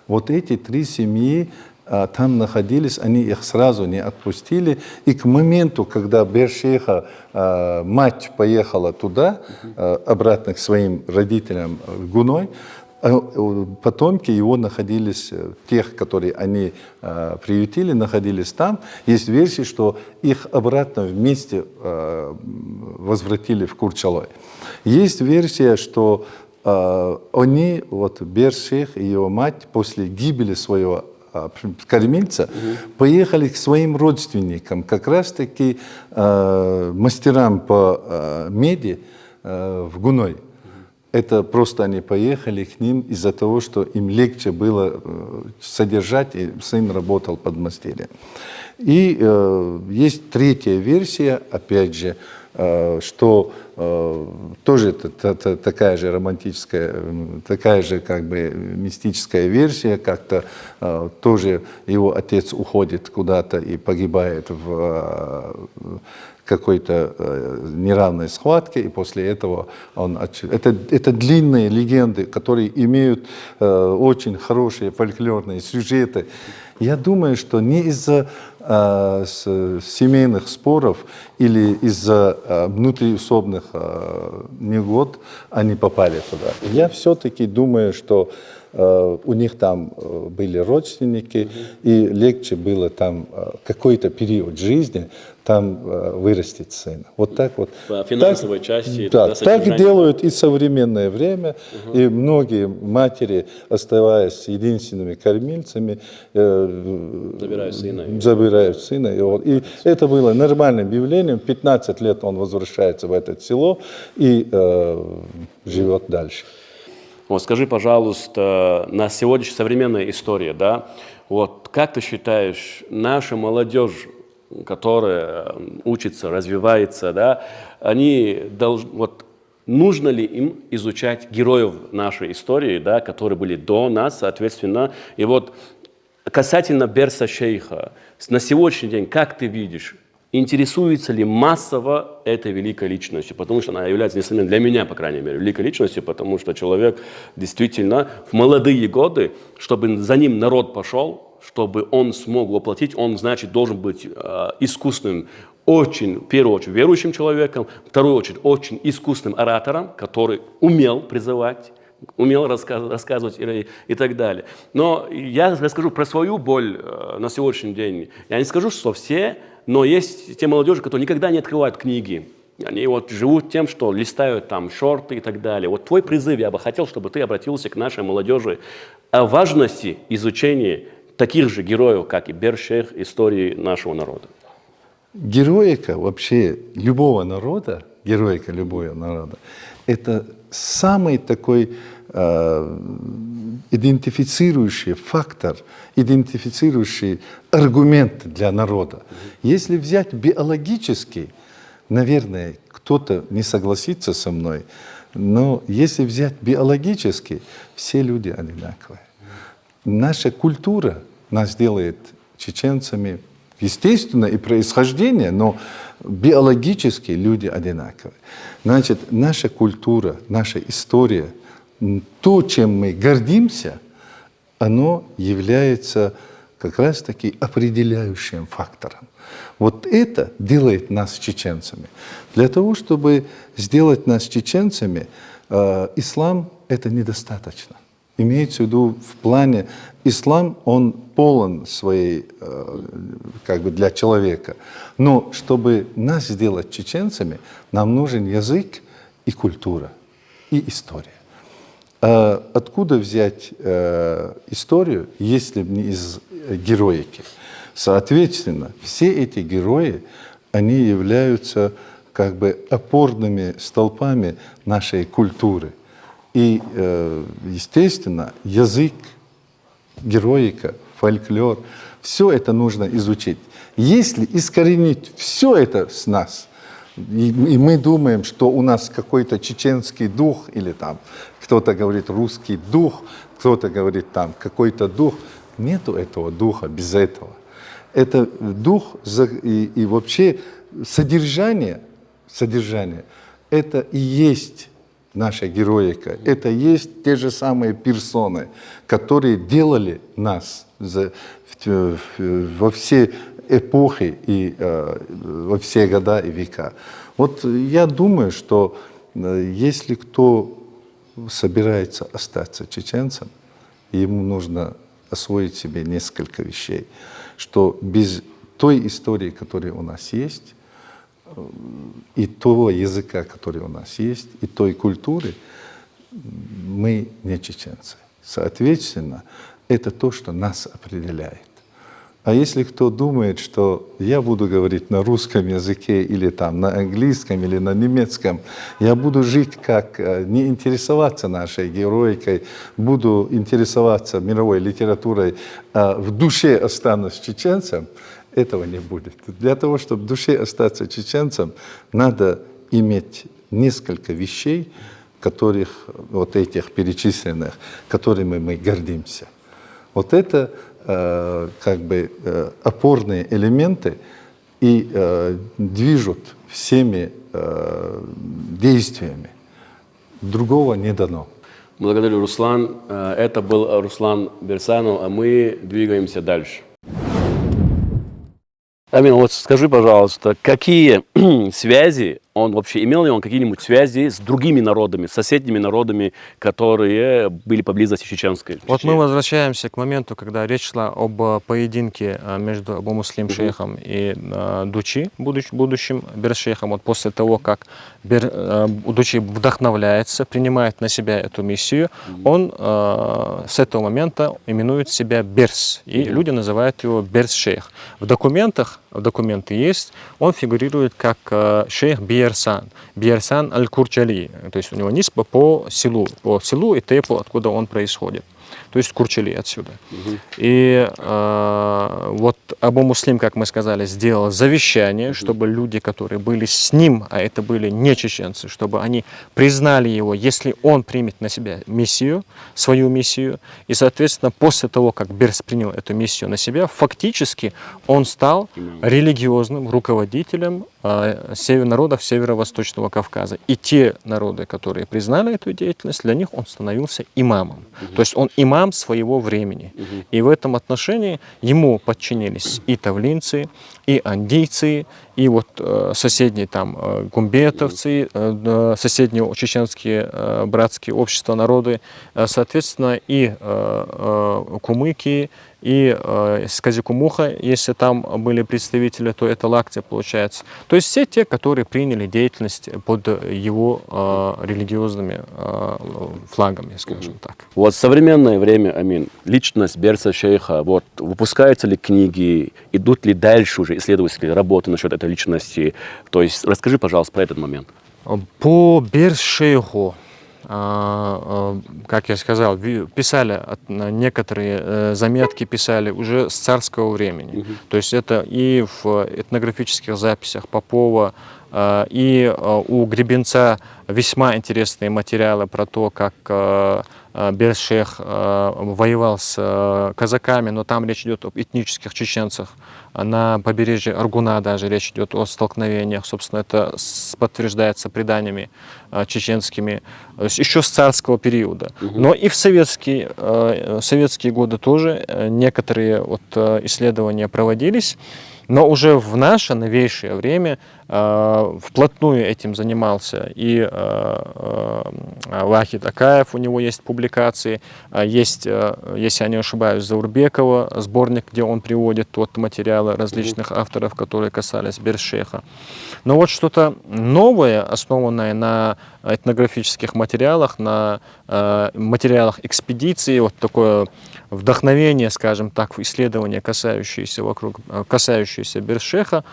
вот эти 3 семьи там находились, они их сразу не отпустили. И к моменту, когда Бершейха, мать поехала туда, обратно к своим родителям в Гуной, потомки его находились, тех, которые они приютили, находились там. Есть версия, что их обратно вместе возвратили в Курчалой. Есть версия, что они, вот Бершейх и его мать, после гибели своего кормильца, поехали к своим родственникам, как раз-таки мастерам по меди в Гуной. Это просто они поехали к ним из-за того, что им легче было содержать, и сын работал под мастерьем. И есть третья версия, опять же, что тоже такая же романтическая, такая же как бы мистическая версия, как-то тоже его отец уходит куда-то и погибает в какой-то неравной схватке, и после этого он... Это длинные легенды, которые имеют очень хорошие фольклорные сюжеты. Я думаю, что не из-за семейных споров или из-за внутриусобных негод они попали туда. Я все-таки думаю, что у них там были родственники, и легче было там какой-то период жизни там вырастить сына. Вот так вот. По финансовой части. Да, тогда так содержание. делают и в современное время, и многие матери, оставаясь единственными кормильцами, забирают сына. И это было нормальным явлением. 15 лет он возвращается в это село и живет дальше. Вот скажи, пожалуйста, на сегодняшняя современная история, да, вот как ты считаешь, наша молодежь, которая учится, развивается, да, они должны, вот нужно ли им изучать героев нашей истории, да, которые были до нас, соответственно, и вот касательно Берса Шейха, на сегодняшний день, как ты видишь, интересуется ли массово этой великой личностью, потому что она является, несомненно, для меня, по крайней мере, великой личностью, потому что человек действительно в молодые годы, чтобы за ним народ пошел, чтобы он смог воплотить, он, значит, должен быть искусным, очень, в первую очередь, верующим человеком, в вторую очередь, очень искусным оратором, который умел призывать, умел рассказывать и так далее. Но я расскажу про свою боль на сегодняшний день. Я не скажу, что все, но есть те молодежи, которые никогда не открывают книги. Они вот живут тем, что листают там шорты и так далее. Вот твой призыв, я бы хотел, чтобы ты обратился к нашей молодежи о важности изучения таких же героев, как и Берс-Шейх, истории нашего народа. Героика вообще любого народа, это самый такой идентифицирующий фактор, идентифицирующий аргумент для народа. Если взять биологически, наверное, кто-то не согласится со мной, но если взять биологически, все люди одинаковые. Наша культура нас делает чеченцами, естественно, и происхождение, но биологически люди одинаковые. Значит, наша культура, наша история, то, чем мы гордимся, оно является как раз-таки определяющим фактором. Вот это делает нас чеченцами. Для того, чтобы сделать нас чеченцами, ислам – это недостаточно. Имеется в виду в плане, ислам, он полон своей, как бы для человека. Но чтобы нас сделать чеченцами, нам нужен язык и культура, и история. А откуда взять историю, если не из героики? Соответственно, все эти герои, они являются как бы опорными столпами нашей культуры. И, естественно, язык, героика, фольклор, все это нужно изучить. Если искоренить все это с нас, и мы думаем, что у нас какой-то чеченский дух, или там кто-то говорит русский дух, кто-то говорит там какой-то дух, нету этого духа без этого. Это дух и вообще содержание, это и есть наша героика. Это есть те же самые персоны, которые делали нас во все эпохи и во все года и века. Вот я думаю, что если кто собирается остаться чеченцем, ему нужно освоить себе несколько вещей, что без той истории, которая у нас есть, и того языка, который у нас есть, и той культуры, мы не чеченцы. Соответственно, это то, что нас определяет. А если кто думает, что я буду говорить на русском языке, или там на английском, или на немецком, я буду жить как, не интересоваться нашей героикой, буду интересоваться мировой литературой, а в душе останусь чеченцем, этого не будет. Для того, чтобы в душе остаться чеченцем, надо иметь несколько вещей, которых, вот этих перечисленных, которыми мы гордимся. Вот это как бы опорные элементы и движут всеми действиями. Другого не дано. Благодарю, Руслан. Это был Руслан Берсанов, а мы двигаемся дальше. Амин, вот скажи, пожалуйста, какие связи он вообще имел ли он какие-нибудь связи с другими народами, с соседними народами, которые были поблизости чеченской? Вот мы возвращаемся к моменту, когда речь шла об поединке между Абу Муслим шейхом и Дучи, будущим Бершейхом. Вот после того, как Дучи вдохновляется, принимает на себя эту миссию, он с этого момента именует себя Берс, и люди называют его Берс-шейх. В документы есть, он фигурирует как шейх Биерсан аль-Курчали, то есть у него нисба по селу и тейпу, откуда он происходит. То есть Курчали отсюда. И вот Абу Муслим, как мы сказали, сделал завещание, чтобы люди, которые были с ним, а это были не чеченцы, чтобы они признали его, если он примет на себя миссию, свою миссию. И, соответственно, после того, как Берс принял эту миссию на себя, фактически он стал религиозным руководителем народов Северо-Восточного Кавказа. И те народы, которые признали эту деятельность, для них он становился имамом. То есть он имам своего времени. И в этом отношении ему подчинились и тавлинцы, и андийцы, и вот соседние там гумбетовцы, соседние чеченские братские общества, народы, соответственно, и кумыки, и Сказикумуха, если там были представители, то это Лакция получается. То есть все те, которые приняли деятельность под его религиозными флагами, скажем так. Вот в современное время, Амин, личность Берса шейха, вот выпускаются ли книги, идут ли дальше уже исследовательские работы насчет этой личности? То есть расскажи, пожалуйста, про этот момент. По Берс-шейху, как я сказал, писали некоторые заметки, писали уже с царского времени. То есть это и в этнографических записях Попова, и у Гребенца весьма интересные материалы про то, как Берс-шейх воевал с казаками, но там речь идет об этнических чеченцах. На побережье Аргуна даже речь идет о столкновениях. Собственно, это подтверждается преданиями чеченскими еще с царского периода. Но и в советские годы тоже некоторые исследования проводились. Но уже в наше новейшее время вплотную этим занимался и Вахид Акаев, у него есть публикации, есть, если я не ошибаюсь, Заурбекова, сборник, где он приводит материалы различных авторов, которые касались Берс-шейха. Но вот что-то новое, основанное на этнографических материалах, на материалах экспедиции, вот такое вдохновение, скажем так, в исследования, касающиеся Берс-шейха,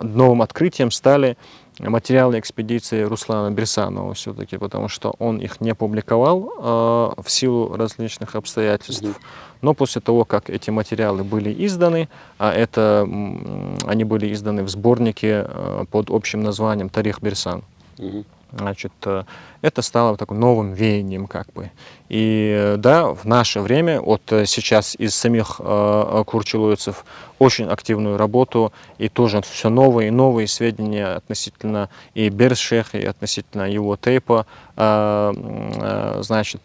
новым открытием стали материалы экспедиции Руслана Берсанова все-таки, потому что он их не публиковал в силу различных обстоятельств. Но после того, как эти материалы были изданы, они были изданы в сборнике под общим названием «Тарих Берсан», значит, это стало таким новым веянием, как бы. И да, в наше время, вот сейчас из самих курчилоевцев очень активную работу, и тоже все новые и новые сведения относительно и Берс-шейха, и относительно его тейпа, значит,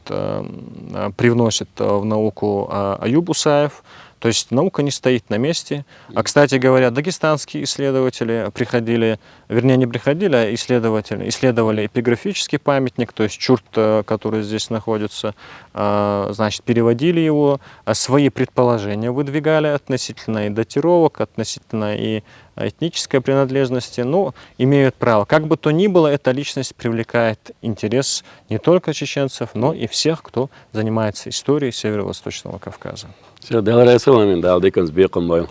привносит в науку Аюб Усаев. То есть наука не стоит на месте. А, кстати говоря, дагестанские исследователи приходили, вернее, не приходили, а исследовали эпиграфический памятник, то есть чурт, который здесь находится, значит, переводили его, свои предположения выдвигали относительно и датировок, относительно и этнической принадлежности, но имеют право. Как бы то ни было, эта личность привлекает интерес не только чеченцев, но и всех, кто занимается историей Северо-Восточного Кавказа. Все, Деларесу, Амин, да, Диконс Бекон,